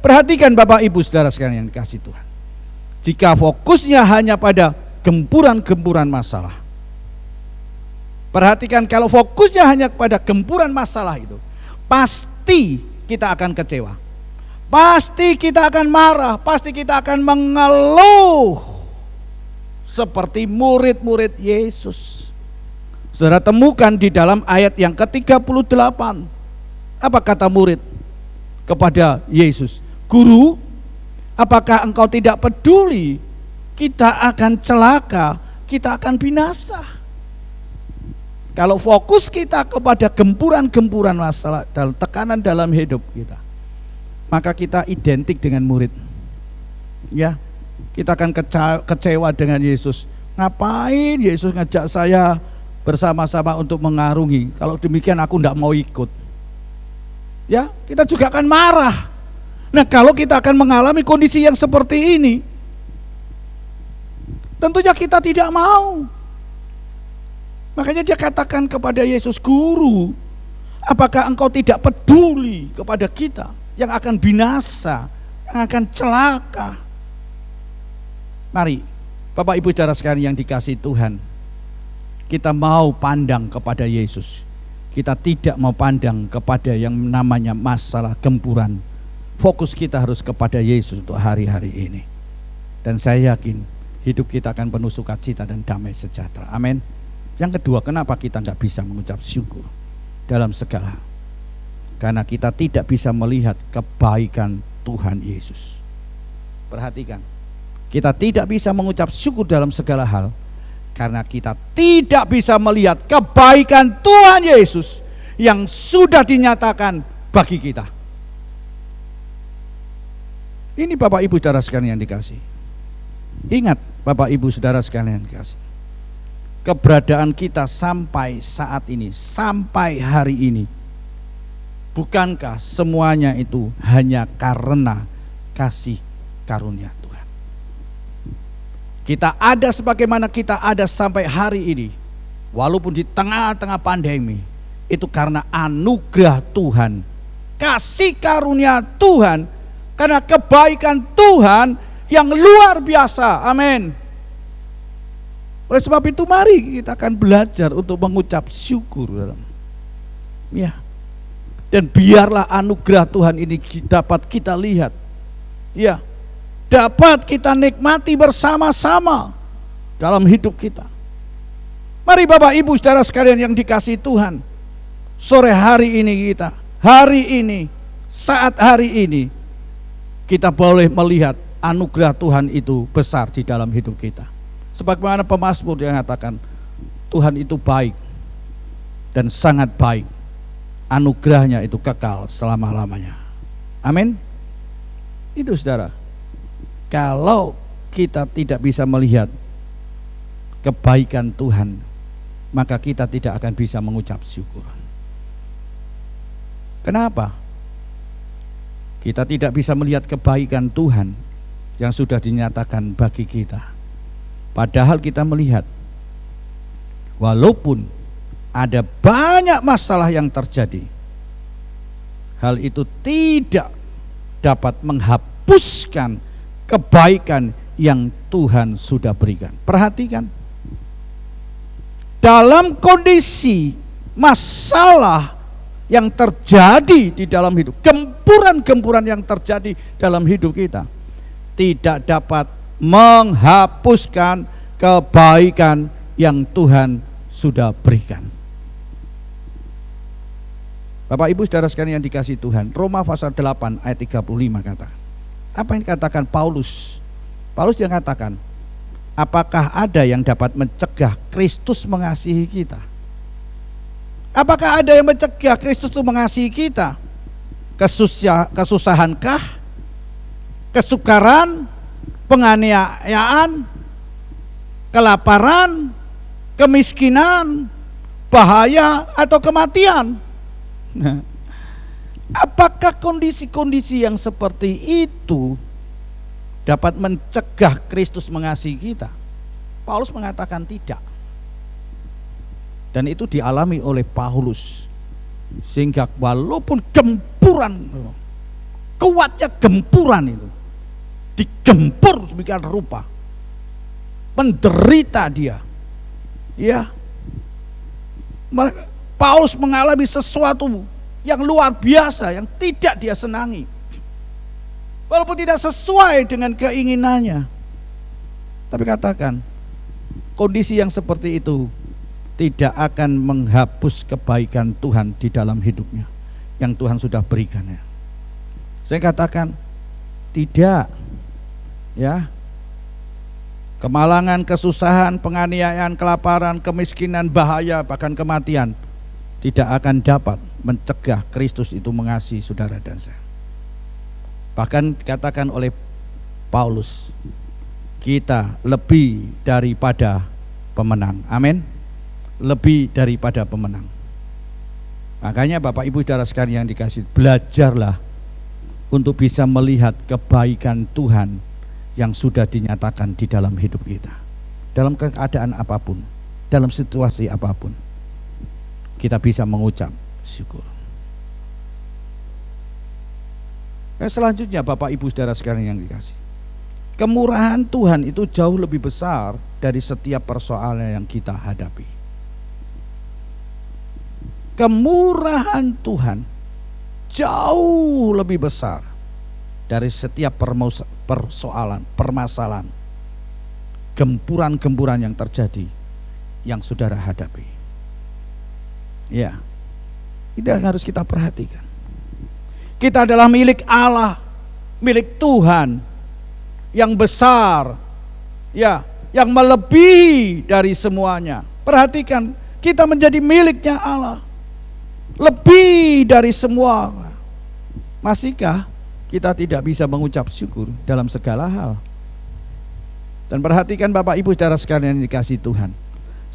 Perhatikan Bapak Ibu saudara sekalian yang dikasihi Tuhan, jika fokusnya hanya pada gempuran-gempuran masalah, perhatikan kalau fokusnya hanya kepada gempuran masalah itu, pasti kita akan kecewa, pasti kita akan marah, pasti kita akan mengeluh seperti murid-murid Yesus. Saudara temukan di dalam ayat yang ke-38, apa kata murid kepada Yesus? Guru, apakah engkau tidak peduli kita akan celaka, kita akan binasa? Kalau fokus kita kepada gempuran-gempuran masalah dan tekanan dalam hidup kita, maka kita identik dengan murid. Ya, kita akan kecewa dengan Yesus. Ngapain Yesus ngajak saya bersama-sama untuk mengarungi? Kalau demikian aku tidak mau ikut. Ya, kita juga akan marah. Nah, kalau kita akan mengalami kondisi yang seperti ini, tentunya kita tidak mau. Makanya dia katakan kepada Yesus, Guru, apakah engkau tidak peduli kepada kita yang akan binasa, yang akan celaka? Mari Bapak Ibu saudara sekalian yang dikasihi Tuhan, kita mau pandang kepada Yesus. Kita tidak mau pandang kepada yang namanya masalah gempuran. Fokus kita harus kepada Yesus untuk hari-hari ini. Dan saya yakin hidup kita akan penuh sukacita dan damai sejahtera. Amin. Yang kedua, kenapa kita nggak bisa mengucap syukur dalam segala hal? Karena kita tidak bisa melihat kebaikan Tuhan Yesus. Perhatikan, kita tidak bisa mengucap syukur dalam segala hal karena kita tidak bisa melihat kebaikan Tuhan Yesus yang sudah dinyatakan bagi kita. Ini Bapak Ibu saudara sekalian yang dikasihi. Ingat Bapak Ibu saudara sekalian yang dikasihi, keberadaan kita sampai saat ini, sampai hari ini? Bukankah semuanya itu hanya karena kasih karunia Tuhan? Kita ada sebagaimana kita ada sampai hari ini, walaupun di tengah-tengah pandemi, itu karena anugerah Tuhan, kasih karunia Tuhan, karena kebaikan Tuhan yang luar biasa. Amin. Oleh sebab itu mari kita akan belajar untuk mengucap syukur. Ya. Dan biarlah anugerah Tuhan ini dapat kita lihat. Ya. Dapat kita nikmati bersama-sama dalam hidup kita. Mari Bapak Ibu saudara sekalian yang dikasihi Tuhan, sore hari ini kita, hari ini, saat hari ini, kita boleh melihat anugerah Tuhan itu besar di dalam hidup kita. Sebagaimana pemazmur yang mengatakan, Tuhan itu baik dan sangat baik, anugerahnya itu kekal selama-lamanya. Amin. Itu saudara. Kalau kita tidak bisa melihat kebaikan Tuhan, maka kita tidak akan bisa mengucap syukur. Kenapa? Kita tidak bisa melihat kebaikan Tuhan yang sudah dinyatakan bagi kita. Padahal kita melihat, walaupun ada banyak masalah yang terjadi, hal itu tidak dapat menghapuskan kebaikan yang Tuhan sudah berikan. Perhatikan, dalam kondisi masalah yang terjadi di dalam hidup, gempuran-gempuran yang terjadi dalam hidup kita, tidak dapat menghapuskan kebaikan yang Tuhan sudah berikan. Bapak Ibu saudara sekalian yang dikasihi Tuhan, Roma pasal 8 ayat 35 kata. Apa yang dikatakan Paulus? Paulus yang katakan, apakah ada yang dapat mencegah Kristus mengasihi kita? Apakah ada yang mencegah Kristus itu mengasihi kita? Kesusahankah? Kesukaran? Penganiayaan? Kelaparan? Kemiskinan? Bahaya atau kematian? Nah, apakah kondisi-kondisi yang seperti itu dapat mencegah Kristus mengasihi kita? Paulus mengatakan tidak. Dan itu dialami oleh Paulus. Sehingga walaupun gempuran, kuatnya gempuran itu, digempur sedemikian rupa, menderita dia. Ya, Paulus mengalami sesuatu yang luar biasa, yang tidak dia senangi. Walaupun tidak sesuai dengan keinginannya. Tapi katakan, kondisi yang seperti itu tidak akan menghapus kebaikan Tuhan di dalam hidupnya yang Tuhan sudah berikan. Ya. Saya katakan tidak. Ya. Kemalangan, kesusahan, penganiayaan, kelaparan, kemiskinan, bahaya, bahkan kematian tidak akan dapat mencegah Kristus itu mengasihi saudara dan saya. Bahkan dikatakan oleh Paulus, kita lebih daripada pemenang. Amin. Lebih daripada pemenang. Makanya Bapak Ibu saudara sekalian yang dikasihi, belajarlah untuk bisa melihat kebaikan Tuhan yang sudah dinyatakan di dalam hidup kita. Dalam keadaan apapun, dalam situasi apapun, kita bisa mengucap syukur. Selanjutnya Bapak Ibu saudara sekalian yang dikasihi, kemurahan Tuhan itu jauh lebih besar dari setiap persoalan yang kita hadapi. Kemurahan Tuhan jauh lebih besar dari setiap persoalan, permasalahan, gempuran-gempuran yang terjadi yang saudara hadapi. Ya, itu yang harus kita perhatikan. Kita adalah milik Allah, milik Tuhan yang besar, ya, yang melebihi dari semuanya. Perhatikan, kita menjadi miliknya Allah, lebih dari semua. Masihkah kita tidak bisa mengucap syukur dalam segala hal? Dan perhatikan Bapak Ibu saudara sekalian yang dikasihi Tuhan,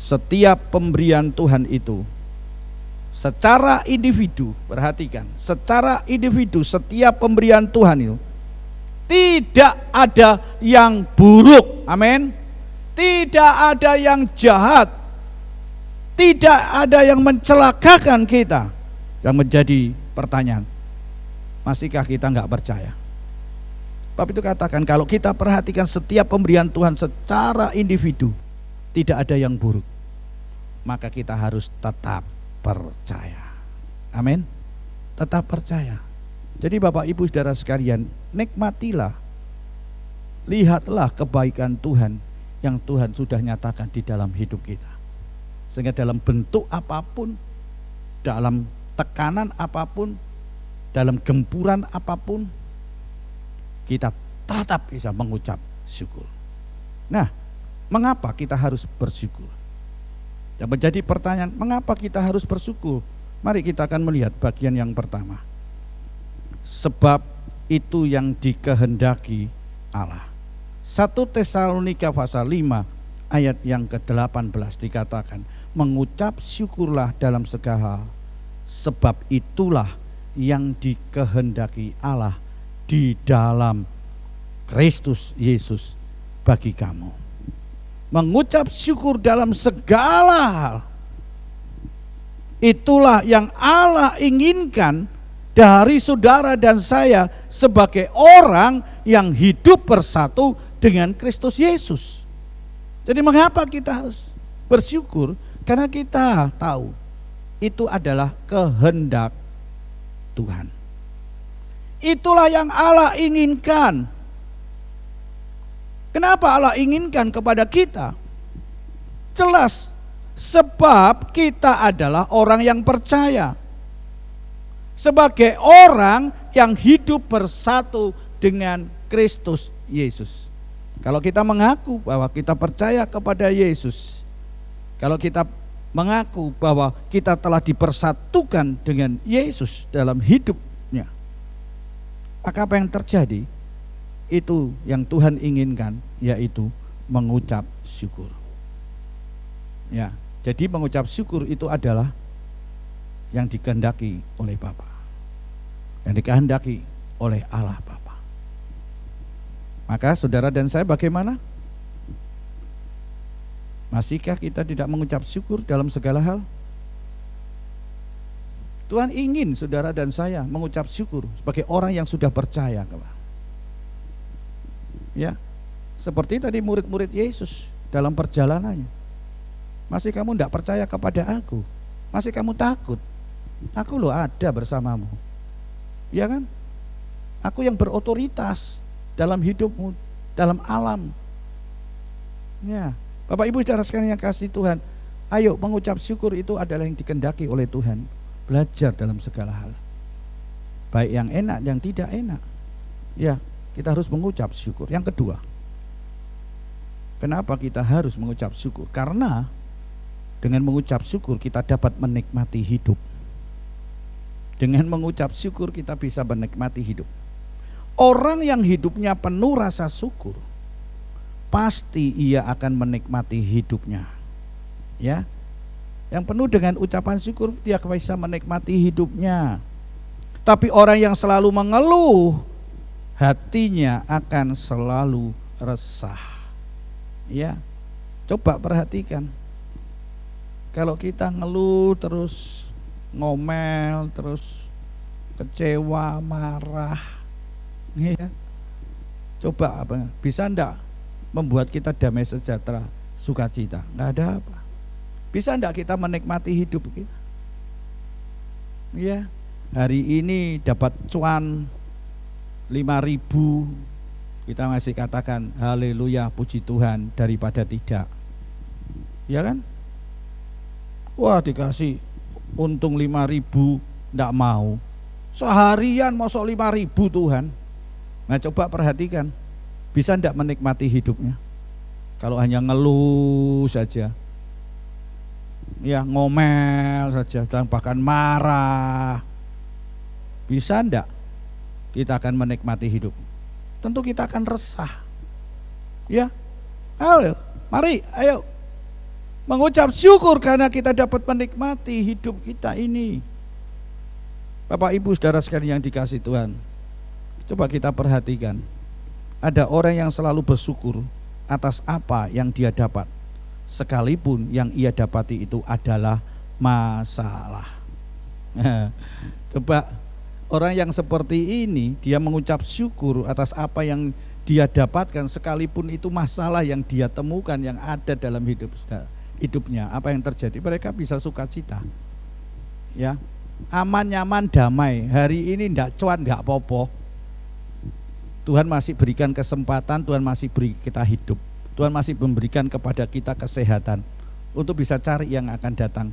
setiap pemberian Tuhan itu secara individu, perhatikan, secara individu setiap pemberian Tuhan itu tidak ada yang buruk, amin. Tidak ada yang jahat, tidak ada yang mencelakakan kita. Yang menjadi pertanyaan, masihkah kita nggak percaya? Bab itu katakan kalau kita perhatikan setiap pemberian Tuhan secara individu tidak ada yang buruk, maka kita harus tetap percaya. Amin. Tetap percaya. Jadi Bapak Ibu Saudara sekalian, nikmatilah, lihatlah kebaikan Tuhan yang Tuhan sudah nyatakan di dalam hidup kita. Sehingga dalam bentuk apapun, dalam tekanan apapun, dalam gempuran apapun, kita tetap bisa mengucap syukur. Nah, mengapa kita harus bersyukur? Yang menjadi pertanyaan, mengapa kita harus bersyukur? Mari kita akan melihat bagian yang pertama. Sebab itu yang dikehendaki Allah. 1 Tesalonika pasal 5 ayat yang ke-18 dikatakan, mengucap syukurlah dalam segala hal, sebab itulah yang dikehendaki Allah di dalam Kristus Yesus bagi kamu. Mengucap syukur dalam segala hal, itulah yang Allah inginkan dari saudara dan saya sebagai orang yang hidup bersatu dengan Kristus Yesus. Jadi mengapa kita harus bersyukur? Karena kita tahu itu adalah kehendak Tuhan. Itulah yang Allah inginkan. Kenapa Allah inginkan kepada kita? Jelas, sebab kita adalah orang yang percaya. Sebagai orang yang hidup bersatu dengan Kristus Yesus. Kalau kita mengaku bahwa kita percaya kepada Yesus, kalau kita mengaku bahwa kita telah dipersatukan dengan Yesus dalam hidupnya, maka apa yang terjadi? Itu yang Tuhan inginkan, yaitu mengucap syukur. Ya, jadi mengucap syukur itu adalah yang dikehendaki oleh Bapa, yang dikehendaki oleh Allah Bapa. Maka saudara dan saya bagaimana? Masihkah kita tidak mengucap syukur dalam segala hal? Tuhan ingin saudara dan saya mengucap syukur sebagai orang yang sudah percaya. Ya, seperti tadi murid-murid Yesus dalam perjalanannya. Masih kamu tidak percaya kepada aku? Masih kamu takut? Aku loh ada bersamamu. Ya kan? Aku yang berotoritas dalam hidupmu, dalam alam. Ya, Bapak Ibu saudara sekalian yang kasih Tuhan, ayo mengucap syukur itu adalah yang dikehendaki oleh Tuhan. Belajar dalam segala hal, baik yang enak, yang tidak enak. Ya, kita harus mengucap syukur. Yang kedua, kenapa kita harus mengucap syukur? Karena dengan mengucap syukur kita dapat menikmati hidup. Dengan mengucap syukur kita bisa menikmati hidup. Orang yang hidupnya penuh rasa syukur, pasti ia akan menikmati hidupnya. Ya, yang penuh dengan ucapan syukur dia bisa menikmati hidupnya. Tapi orang yang selalu mengeluh, hatinya akan selalu resah. Ya, coba perhatikan. Kalau kita ngeluh terus, ngomel terus, kecewa, marah, ya, coba apa? Bisa enggak membuat kita damai sejahtera, sukacita? Enggak ada apa. Bisa enggak kita menikmati hidup kita? Ya, hari ini dapat cuan 5.000, kita masih katakan haleluya, puji Tuhan, daripada tidak. Ya kan? Wah, dikasih untung 5.000 enggak mau. Seharian masuk 5.000 Tuhan. Nah, coba perhatikan, bisa enggak menikmati hidupnya? Kalau hanya ngeluh saja, ya ngomel saja, dan bahkan marah, bisa enggak kita akan menikmati hidup? Tentu kita akan resah. Ya, ayo, mari, ayo Mengucap syukur karena kita dapat menikmati hidup kita ini. Bapak Ibu saudara sekalian yang dikasihi Tuhan, coba kita perhatikan. Ada orang yang selalu bersyukur atas apa yang dia dapat, sekalipun yang ia dapati itu adalah masalah. Coba orang yang seperti ini, dia mengucap syukur atas apa yang dia dapatkan, sekalipun itu masalah yang dia temukan yang ada dalam hidupnya. Apa yang terjadi? Mereka bisa sukacita, ya, aman, nyaman, damai. Hari ini ndak cuan, ndak apa-apa. Tuhan masih berikan kesempatan, Tuhan masih beri kita hidup, Tuhan masih memberikan kepada kita kesehatan untuk bisa cari yang akan datang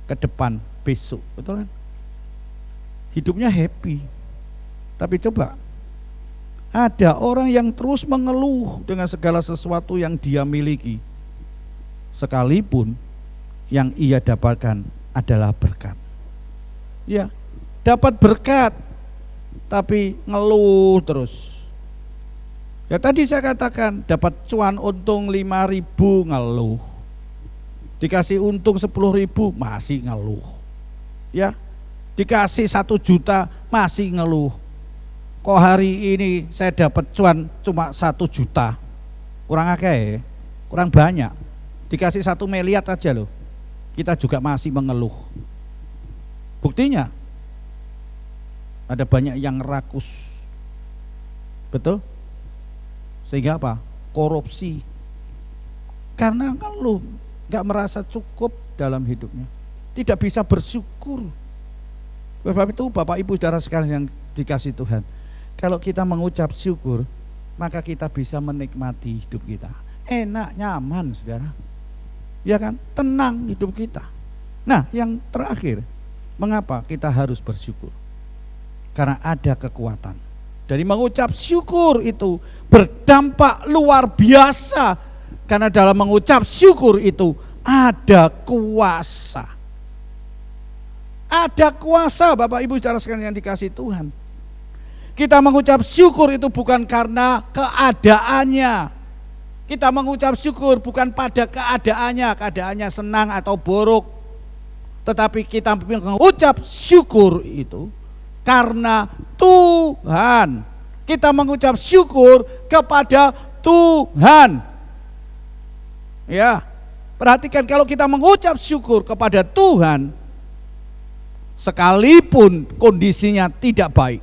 ke depan besok, betul kan? Hidupnya happy. Tapi coba, ada orang yang terus mengeluh dengan segala sesuatu yang dia miliki, sekalipun yang ia dapatkan adalah berkat. Ya, dapat berkat tapi ngeluh terus. Ya tadi saya katakan, dapat cuan untung 5.000 ngeluh, dikasih untung 10.000 masih ngeluh, ya, dikasih 1 juta masih ngeluh. Kok hari ini saya dapat cuan cuma 1 juta, kurang akeh, kurang banyak. Dikasih 1 miliar aja loh, kita juga masih mengeluh. Buktinya ada banyak yang rakus, betul? Sehingga apa? Korupsi. Karena ngeluh, gak merasa cukup dalam hidupnya, tidak bisa bersyukur. Sebab itu Bapak Ibu saudara sekalian yang dikasihi Tuhan, kalau kita mengucap syukur, maka kita bisa menikmati hidup kita. Enak, nyaman saudara, ya kan? Tenang hidup kita. Nah yang terakhir, mengapa kita harus bersyukur? Karena ada kekuatan. Dari mengucap syukur itu berdampak luar biasa. Karena dalam mengucap syukur itu ada kuasa. Ada kuasa Bapak Ibu saudara sekalian yang dikasihi Tuhan. Kita mengucap syukur itu bukan karena keadaannya. Kita mengucap syukur bukan pada keadaannya senang atau buruk. Tetapi kita mengucap syukur itu karena Tuhan. Kita mengucap syukur kepada Tuhan. Ya, perhatikan, kalau kita mengucap syukur kepada Tuhan, sekalipun kondisinya tidak baik,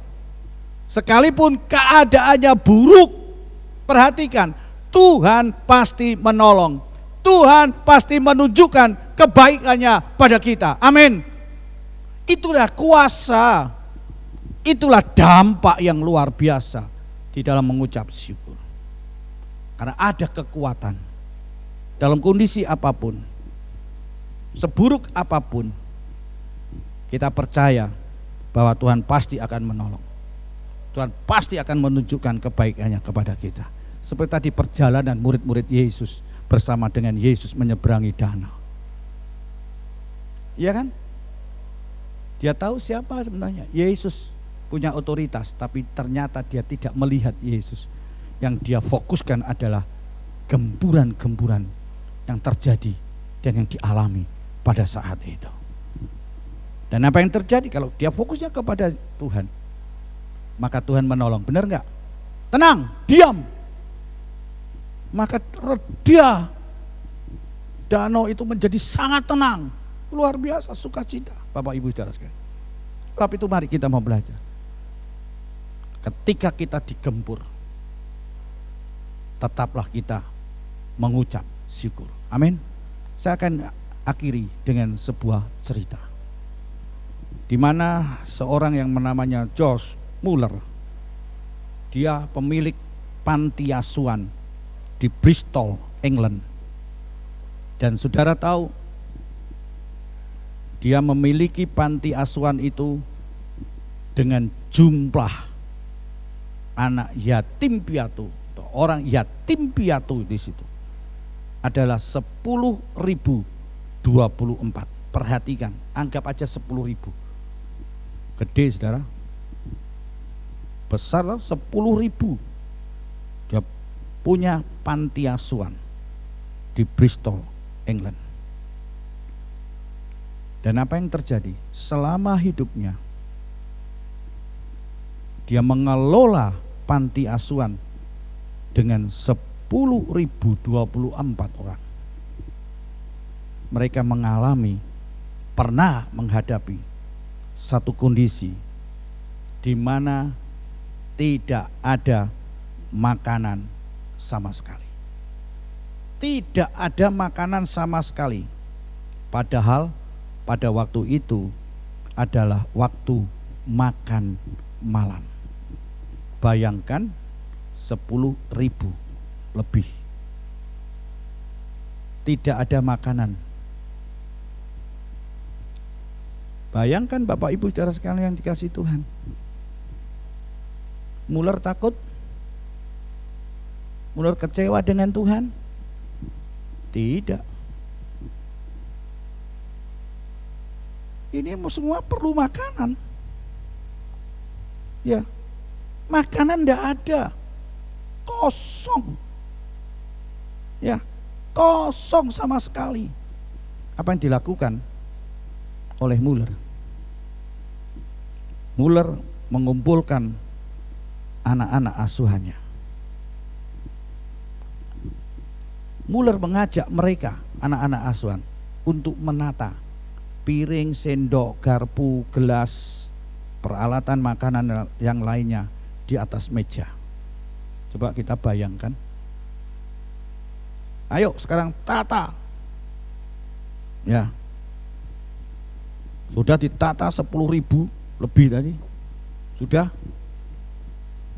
sekalipun keadaannya buruk, perhatikan, Tuhan pasti menolong. Tuhan pasti menunjukkan kebaikannya pada kita. Amin. Itulah kuasa, itulah dampak yang luar biasa di dalam mengucap syukur. Karena ada kekuatan dalam kondisi apapun, seburuk apapun, kita percaya bahwa Tuhan pasti akan menolong. Tuhan pasti akan menunjukkan kebaikannya kepada kita. Seperti tadi perjalanan murid-murid Yesus bersama dengan Yesus menyeberangi danau. Iya kan? Dia tahu siapa sebenarnya. Yesus punya otoritas, tapi ternyata dia tidak melihat Yesus. Yang dia fokuskan adalah gemburan-gemburan yang terjadi dan yang dialami pada saat itu. Dan apa yang terjadi kalau dia fokusnya kepada Tuhan, maka Tuhan menolong. Benar enggak? Tenang, diam. Maka reda, danau itu menjadi sangat tenang. Luar biasa sukacita Bapak Ibu saudara sekalian. Sebab itu mari kita mau belajar. Ketika kita digempur, tetaplah kita mengucap syukur. Amin. Saya akan akhiri dengan sebuah cerita, di mana seorang yang namanya George Muller, dia pemilik panti asuhan di Bristol, England. Dan saudara tahu, dia memiliki panti asuhan itu dengan jumlah anak yatim piatu, orang yatim piatu di situ adalah 10.024. Perhatikan, anggap aja 10.000. Gede saudara, besar loh, 10.000. Dia punya panti asuhan di Bristol, England. Dan apa yang terjadi? Selama hidupnya dia mengelola panti asuhan dengan 10.024 orang. Mereka pernah menghadapi satu kondisi di mana tidak ada makanan sama sekali. Tidak ada makanan sama sekali. Padahal pada waktu itu adalah waktu makan malam. Bayangkan 10.000 lebih. Tidak ada makanan. Bayangkan Bapak Ibu saudara sekalian yang dikasihi Tuhan. Muller takut? Muller kecewa dengan Tuhan? Tidak. Ini semua perlu makanan. Ya, makanan tidak ada, kosong. Ya, kosong sama sekali. Apa yang dilakukan oleh Muller? Muller mengumpulkan anak-anak asuhannya. Muller mengajak mereka, anak-anak asuhan, untuk menata piring, sendok, garpu, gelas, peralatan makanan yang lainnya di atas meja. Coba kita bayangkan. Ayo sekarang tata. Ya. Sudah ditata 10.000 lebih tadi. Sudah.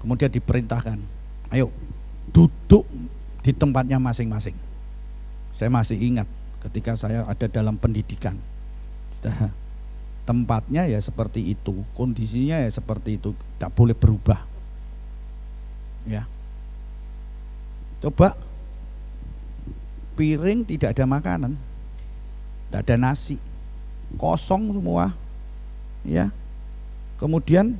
Kemudian diperintahkan, ayo duduk di tempatnya masing-masing. Saya masih ingat ketika saya ada dalam pendidikan. Tempatnya ya seperti itu, kondisinya ya seperti itu, tidak boleh berubah. Ya. Coba piring tidak ada makanan, tidak ada nasi, kosong semua. Ya. Kemudian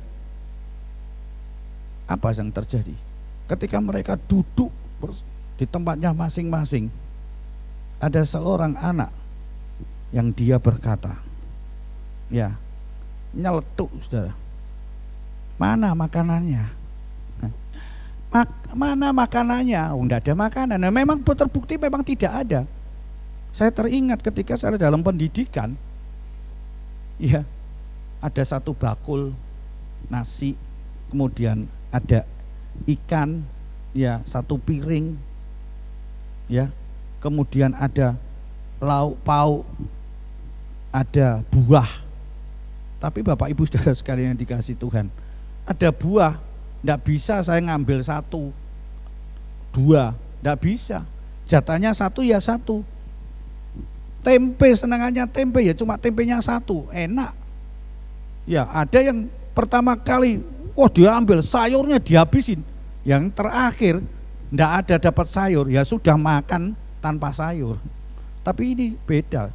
apa yang terjadi? Ketika mereka duduk di tempatnya masing-masing, ada seorang anak yang dia berkata, ya, nyeletuk, saudara, mana makanannya? Mana makanannya? Oh, enggak ada makanan. Nah, memang terbukti memang tidak ada. Saya teringat ketika saya dalam pendidikan, ya, ada satu bakul nasi, kemudian ada ikan, ya, satu piring, ya, kemudian ada lauk pauk, ada buah. Tapi Bapak Ibu saudara sekalian yang dikasihi Tuhan, ada buah, tidak bisa saya ngambil 1, 2, tidak bisa. Jatahnya 1 ya 1. Tempe, senangannya tempe ya cuma tempenya 1, enak. Ya, ada yang pertama kali, wah dia ambil sayurnya dihabisin. Yang terakhir tidak ada dapat sayur, ya sudah makan tanpa sayur. Tapi ini beda,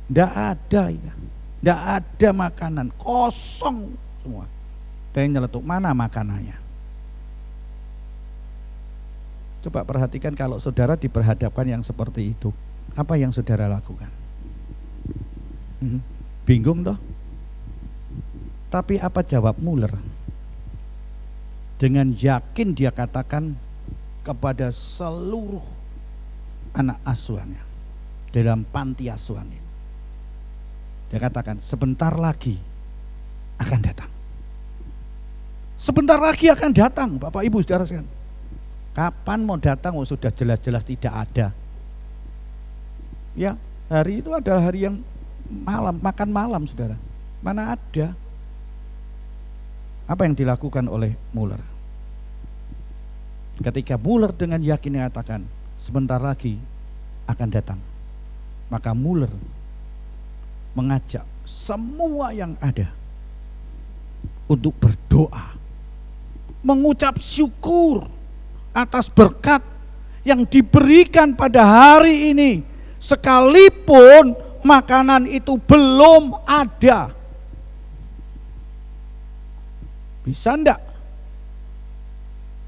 tidak ada, ya, tidak ada makanan, kosong semua. Dan nyeletuk, mana makanannya? Coba perhatikan kalau saudara diperhadapkan yang seperti itu, apa yang saudara lakukan? Bingung toh? Tapi apa jawab Muller? Dengan yakin dia katakan kepada seluruh anak asuhannya dalam panti asuhan ini. Dia katakan, sebentar lagi akan datang. Sebentar lagi akan datang, Bapak Ibu saudara sekalian. Kapan mau datang? Oh, sudah jelas-jelas tidak ada. Ya, hari itu adalah hari yang malam, makan malam, saudara. Mana ada? Apa yang dilakukan oleh Muller? Ketika Muller dengan yakin mengatakan sebentar lagi akan datang, maka Muller mengajak semua yang ada untuk berdoa, mengucap syukur atas berkat yang diberikan pada hari ini, sekalipun makanan itu belum ada. Bisa enggak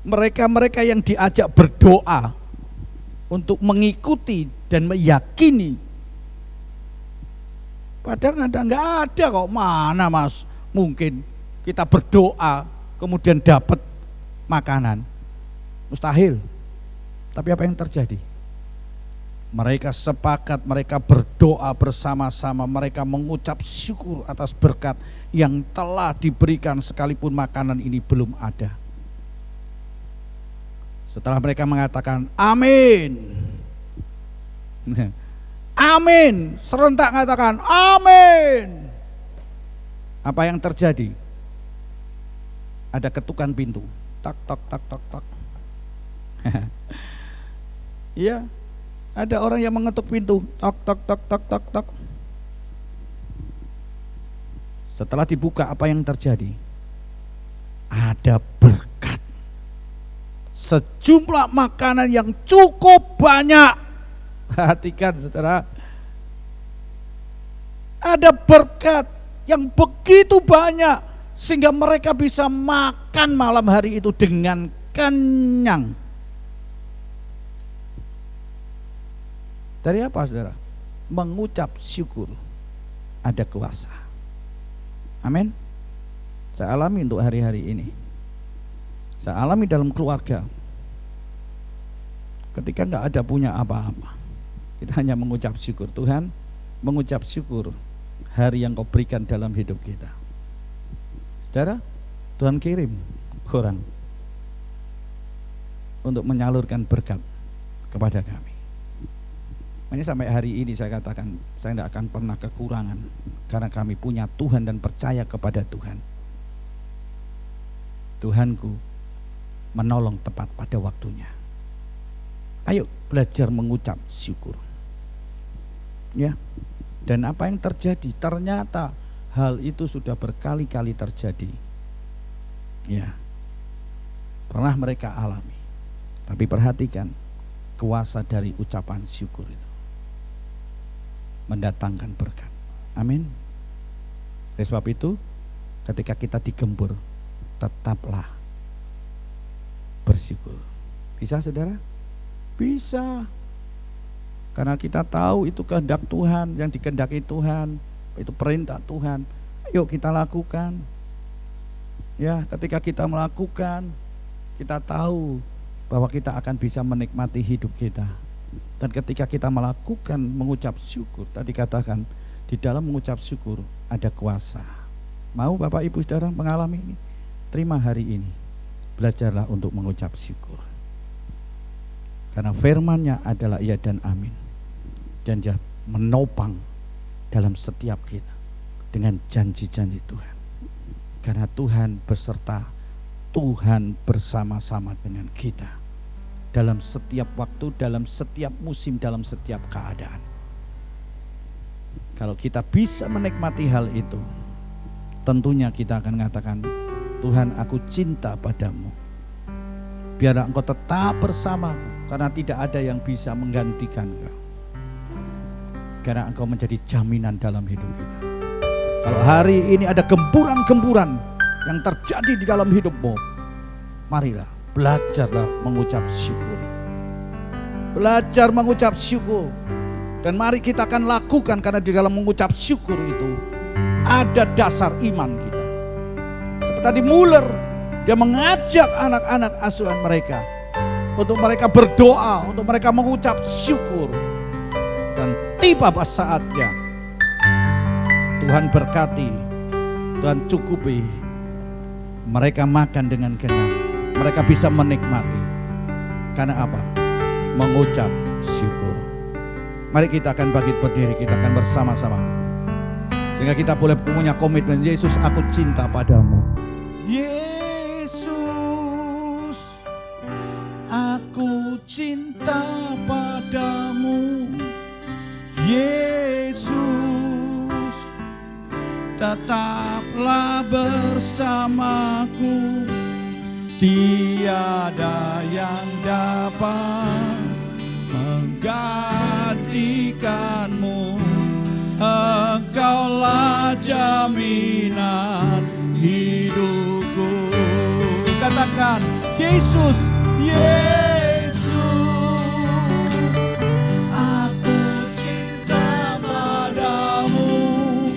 mereka-mereka yang diajak berdoa untuk mengikuti dan meyakini Padahal nggak ada kok, mana Mas mungkin kita berdoa kemudian dapat makanan. Mustahil. Tapi apa yang terjadi? Mereka sepakat, mereka berdoa bersama-sama, mereka mengucap syukur atas berkat yang telah diberikan sekalipun makanan ini belum ada. Setelah mereka mengatakan amin, amin, serentak mengatakan amin. Apa yang terjadi? Ada ketukan pintu, tak tak tak tak tak. Iya, ada orang yang mengetuk pintu, tak tak tak tak tak tak. Setelah dibuka, apa yang terjadi? Ada berkat. Sejumlah makanan yang cukup banyak. Perhatikan saudara. Ada berkat yang begitu banyak sehingga mereka bisa makan malam hari itu dengan kenyang. Dari apa saudara? Mengucap syukur. Ada kuasa. Amin. Saya alami untuk hari-hari ini. Saya alami dalam keluarga. Ketika nggak ada punya apa-apa, kita hanya mengucap syukur. Tuhan, mengucap syukur hari yang Kau berikan dalam hidup kita. Saudara, Tuhan kirim orang untuk menyalurkan berkat kepada kami. Makanya sampai hari ini saya katakan, saya tidak akan pernah kekurangan karena kami punya Tuhan dan percaya kepada Tuhan. Tuhanku menolong tepat pada waktunya. Ayo belajar mengucap syukur. Ya. Dan apa yang terjadi? Ternyata hal itu sudah berkali-kali terjadi. Ya. Pernah mereka alami. Tapi perhatikan kuasa dari ucapan syukur itu mendatangkan berkat. Amin. Oleh sebab itu, ketika kita digembur, tetaplah bersyukur. Bisa saudara? Bisa. Karena kita tahu itu kehendak Tuhan, yang dikehendaki Tuhan, itu perintah Tuhan. Yuk kita lakukan. Ya, ketika kita melakukan, kita tahu bahwa kita akan bisa menikmati hidup kita. Dan ketika kita melakukan mengucap syukur, tadi katakan di dalam mengucap syukur ada kuasa. Mau Bapak Ibu Saudara mengalami ini? Terima hari ini. Belajarlah untuk mengucap syukur. Karena firman-Nya adalah ya dan amin. Dan Dia menopang dalam setiap kita dengan janji-janji Tuhan. Karena Tuhan beserta, Tuhan bersama-sama dengan kita. Dalam setiap waktu, dalam setiap musim, dalam setiap keadaan. Kalau kita bisa menikmati hal itu, tentunya kita akan mengatakan, Tuhan, aku cinta padamu. Biarlah Engkau tetap bersamaku, karena tidak ada yang bisa menggantikan Engkau. Karena Engkau menjadi jaminan dalam hidup kita. Kalau hari ini ada gemburan-gemburan yang terjadi di dalam hidupmu, marilah belajarlah mengucap syukur. Belajar mengucap syukur. Dan mari kita akan lakukan, karena di dalam mengucap syukur itu ada dasar iman kita. Seperti tadi Muller, dia mengajak anak-anak asuhan mereka untuk mereka berdoa, untuk mereka mengucap syukur. Dan tiba saatnya Tuhan berkati, Tuhan cukupi, mereka makan dengan kenyang. Mereka bisa menikmati. Karena apa? Mengucap syukur. Mari kita akan bangkit berdiri, kita akan bersama-sama. Sehingga kita boleh punya komitmen, Yesus, aku cinta padamu. Yesus, aku cinta padamu. Yesus, tetaplah bersamaku. Tiada yang dapat menggantikanmu. Engkaulah jaminan hidupku. Katakan, Yesus, Yesus, aku cinta padamu.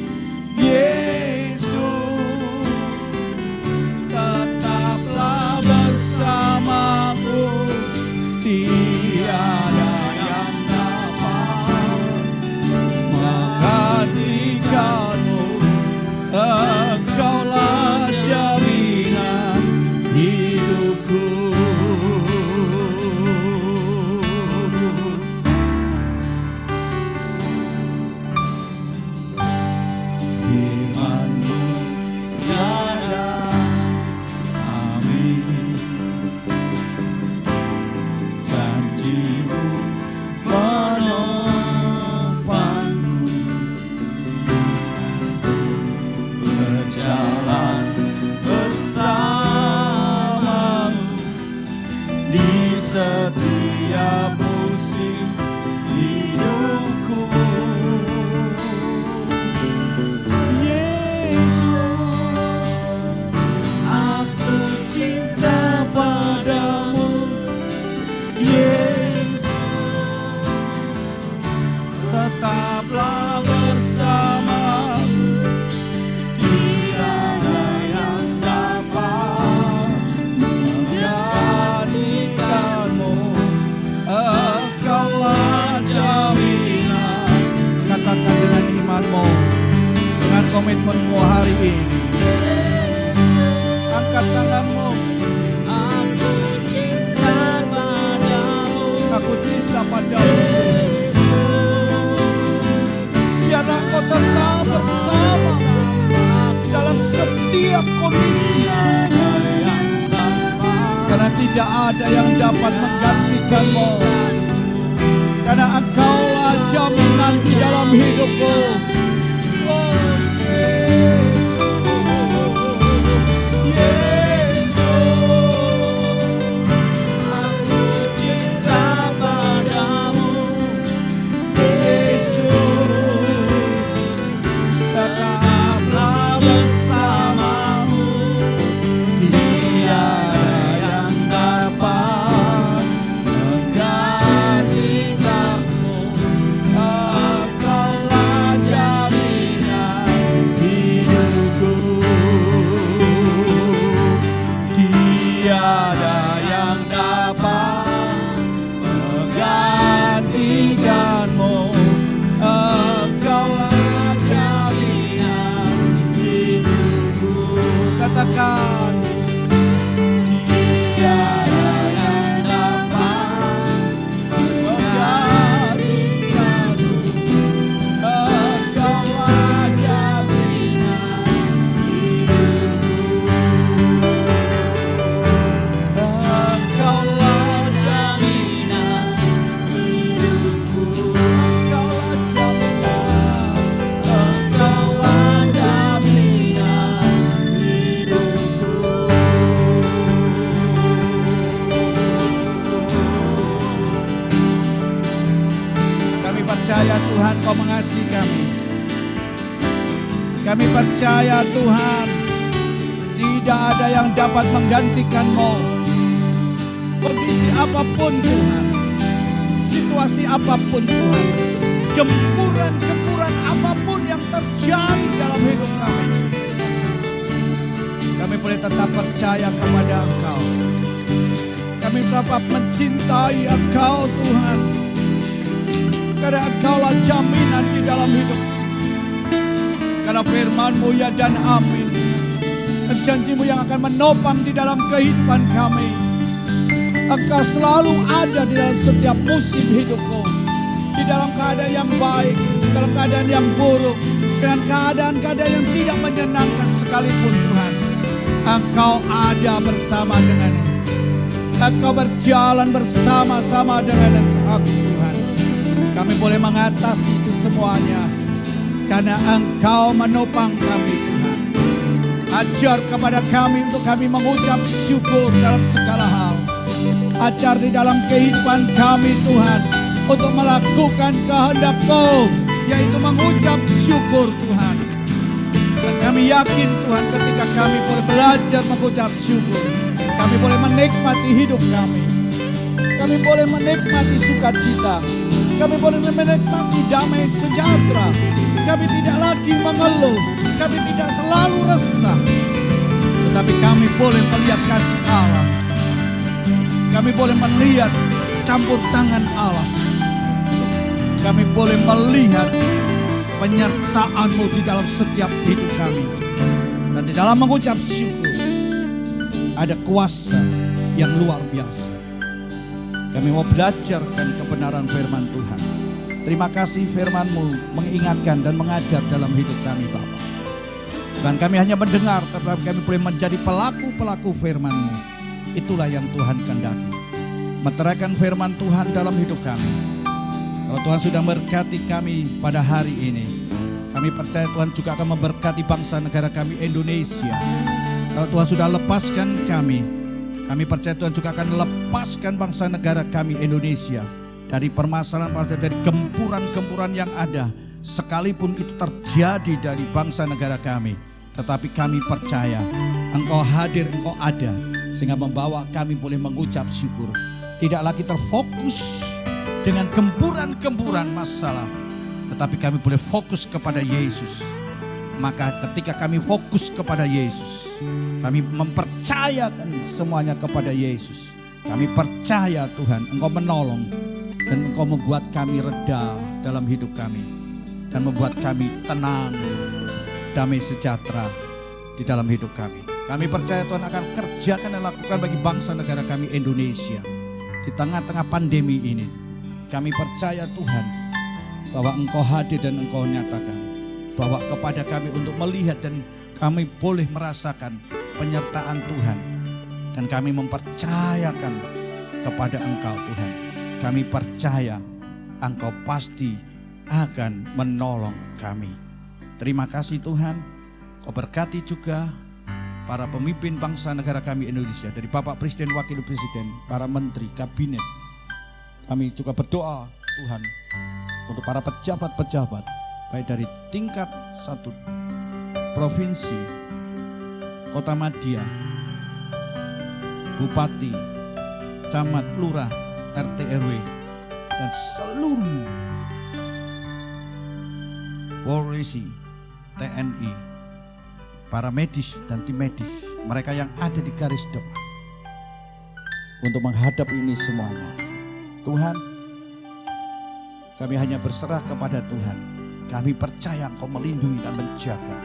tetaplah bersamaku, tiada yang dapat menggantikanmu. Engkaulah jaminan. Katakan dengan imanmu, dengan komitmenmu hari ini. Angkat tanganmu. Aku cinta padamu. Aku cinta padamu. Biarlah Engkau tetap bersama dalam setiap kondisi. Karena tidak ada yang dapat menggantikanmu. Karena Engkaulah jaminan di dalam hidupku. Oh Yesus, aku cinta padamu. Yesus, tetaplah bersamamu. Tiada yang dapat menggantikanmu. Engkaulah jaminan hidupku. Tiada yang dapat menggantikanmu. Engkaulah jaminan hidupku. Katakan, tiada yang dapat menggantikanmu. Engkaulah jaminan hidupku. Engkaulah jaminan hidupku. Engkaulah jaminan. Engkaulah jaminan hidupku. Kami percaya Tuhan Kau mengasihi kami. Kami percaya Tuhan tidak ada yang dapat menggantikan-Mu. Kondisi apapun Tuhan, situasi apapun Tuhan, gempuran-gempuran apapun yang terjadi dalam hidup kami, kami boleh tetap percaya kepada Engkau. Kami tetap mencintai Engkau Tuhan, karena Engkaulah jaminan di dalam hidup. Karena firman-Mu ya dan amin, dan janji-Mu yang akan menopang di dalam kehidupan kami. Engkau selalu ada di dalam setiap musim hidupku, di dalam keadaan yang baik, dalam keadaan yang buruk, dengan keadaan-keadaan yang tidak menyenangkan sekalipun Tuhan. Engkau ada bersama dengan Engkau berjalan bersama-sama dengan aku Tuhan. Kami boleh mengatasi itu semuanya karena Engkau menopang kami Tuhan. Ajar kepada kami untuk kami mengucap syukur dalam segala hal. Ajar di dalam kehidupan kami Tuhan untuk melakukan kehendak-Mu, yaitu mengucap syukur Tuhan. Dan kami yakin Tuhan ketika kami boleh belajar mengucap syukur, kami boleh menikmati hidup kami. Kami boleh menikmati sukacita. Kami boleh menikmati damai sejahtera. Kami tidak lagi mengeluh. Kami tidak selalu resah. Tetapi kami boleh melihat kasih Allah. Kami boleh melihat campur tangan Allah. Kami boleh melihat penyertaan-Mu di dalam setiap hidup kami. Dan di dalam mengucap syukur ada kuasa yang luar biasa. Kami mau belajarkan kebenaran firman Tuhan. Terima kasih firman-Mu mengingatkan dan mengajar dalam hidup kami Bapa. Bukan kami hanya mendengar, tetapi kami boleh menjadi pelaku-pelaku firman-Mu. Itulah yang Tuhan kehendaki. Meteraikan firman Tuhan dalam hidup kami. Kalau Tuhan sudah memberkati kami pada hari ini, kami percaya Tuhan juga akan memberkati bangsa negara kami Indonesia. Kalau Tuhan sudah lepaskan kami percaya Tuhan juga akan lepaskan bangsa negara kami Indonesia dari permasalahan, dari gempuran-gempuran yang ada. Sekalipun itu terjadi dari bangsa negara kami, tetapi kami percaya Engkau hadir, Engkau ada, sehingga membawa kami boleh mengucap syukur. Tidak lagi terfokus dengan gempuran-gempuran masalah, tetapi kami boleh fokus kepada Yesus. Maka ketika kami fokus kepada Yesus, kami mempercayakan semuanya kepada Yesus. Kami percaya Tuhan, Engkau menolong dan Engkau membuat kami reda dalam hidup kami dan membuat kami tenang, damai sejahtera di dalam hidup kami. Kami percaya Tuhan akan kerjakan dan lakukan bagi bangsa negara kami Indonesia di tengah-tengah pandemi ini. Kami percaya Tuhan bahwa Engkau hadir dan Engkau nyatakan bahwa kepada kami untuk melihat dan kami boleh merasakan penyertaan Tuhan. Dan kami mempercayakan kepada Engkau Tuhan. Kami percaya Engkau pasti akan menolong kami. Terima kasih Tuhan. Kau berkati juga para pemimpin bangsa negara kami Indonesia. Dari Bapak Presiden, Wakil Presiden, para menteri, kabinet. Kami juga berdoa Tuhan untuk para pejabat-pejabat. Baik dari tingkat 1 provinsi, kota Madia, bupati, camat, lurah, RT RW, dan seluruh Polisi, TNI, para medis dan tim medis, mereka yang ada di garis depan untuk menghadap ini semuanya. Tuhan, kami hanya berserah kepada Tuhan. Kami percaya Engkau melindungi dan menjaga.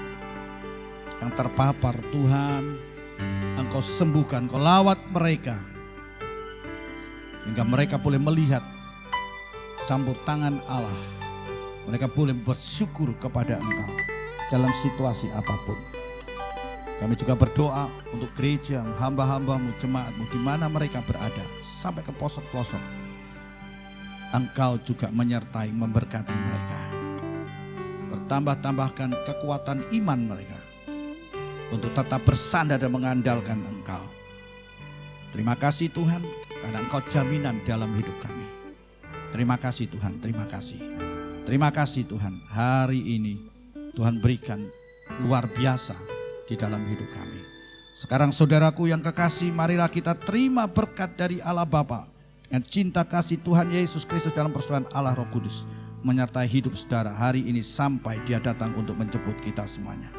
Yang terpapar Tuhan, Engkau sembuhkan, Engkau lawat mereka. Sehingga mereka boleh melihat campur tangan Allah. Mereka boleh bersyukur kepada Engkau dalam situasi apapun. Kami juga berdoa untuk gereja, hamba-hambamu, jemaatmu, di mana mereka berada, sampai ke pelosok-pelosok. Engkau juga menyertai, memberkati mereka. Bertambah-tambahkan kekuatan iman mereka untuk tetap bersandar dan mengandalkan Engkau. Terima kasih Tuhan, karena Engkau jaminan dalam hidup kami. Terima kasih Tuhan, terima kasih. Terima kasih Tuhan, hari ini Tuhan berikan luar biasa di dalam hidup kami. Sekarang saudaraku yang kekasih, marilah kita terima berkat dari Allah Bapa. Dengan cinta kasih Tuhan Yesus Kristus dalam persekutuan Allah Roh Kudus menyertai hidup saudara hari ini sampai Dia datang untuk menjemput kita semuanya.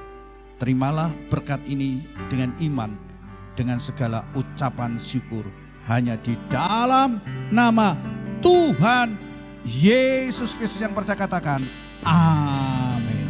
Terimalah berkat ini dengan iman, dengan segala ucapan syukur hanya di dalam nama Tuhan Yesus Kristus yang percaya katakan amin.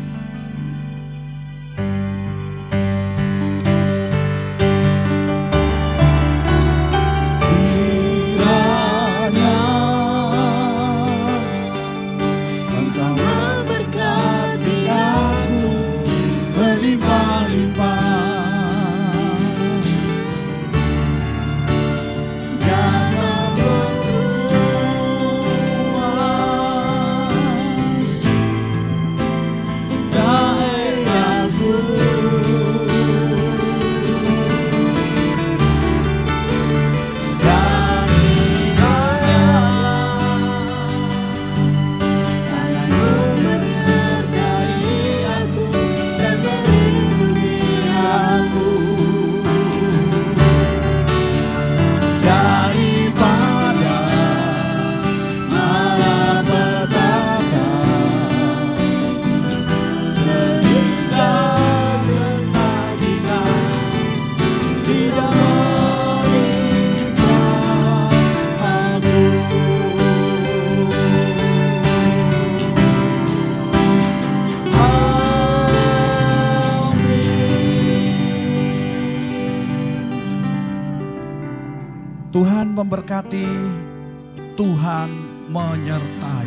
Tuhan memberkati, Tuhan menyertai.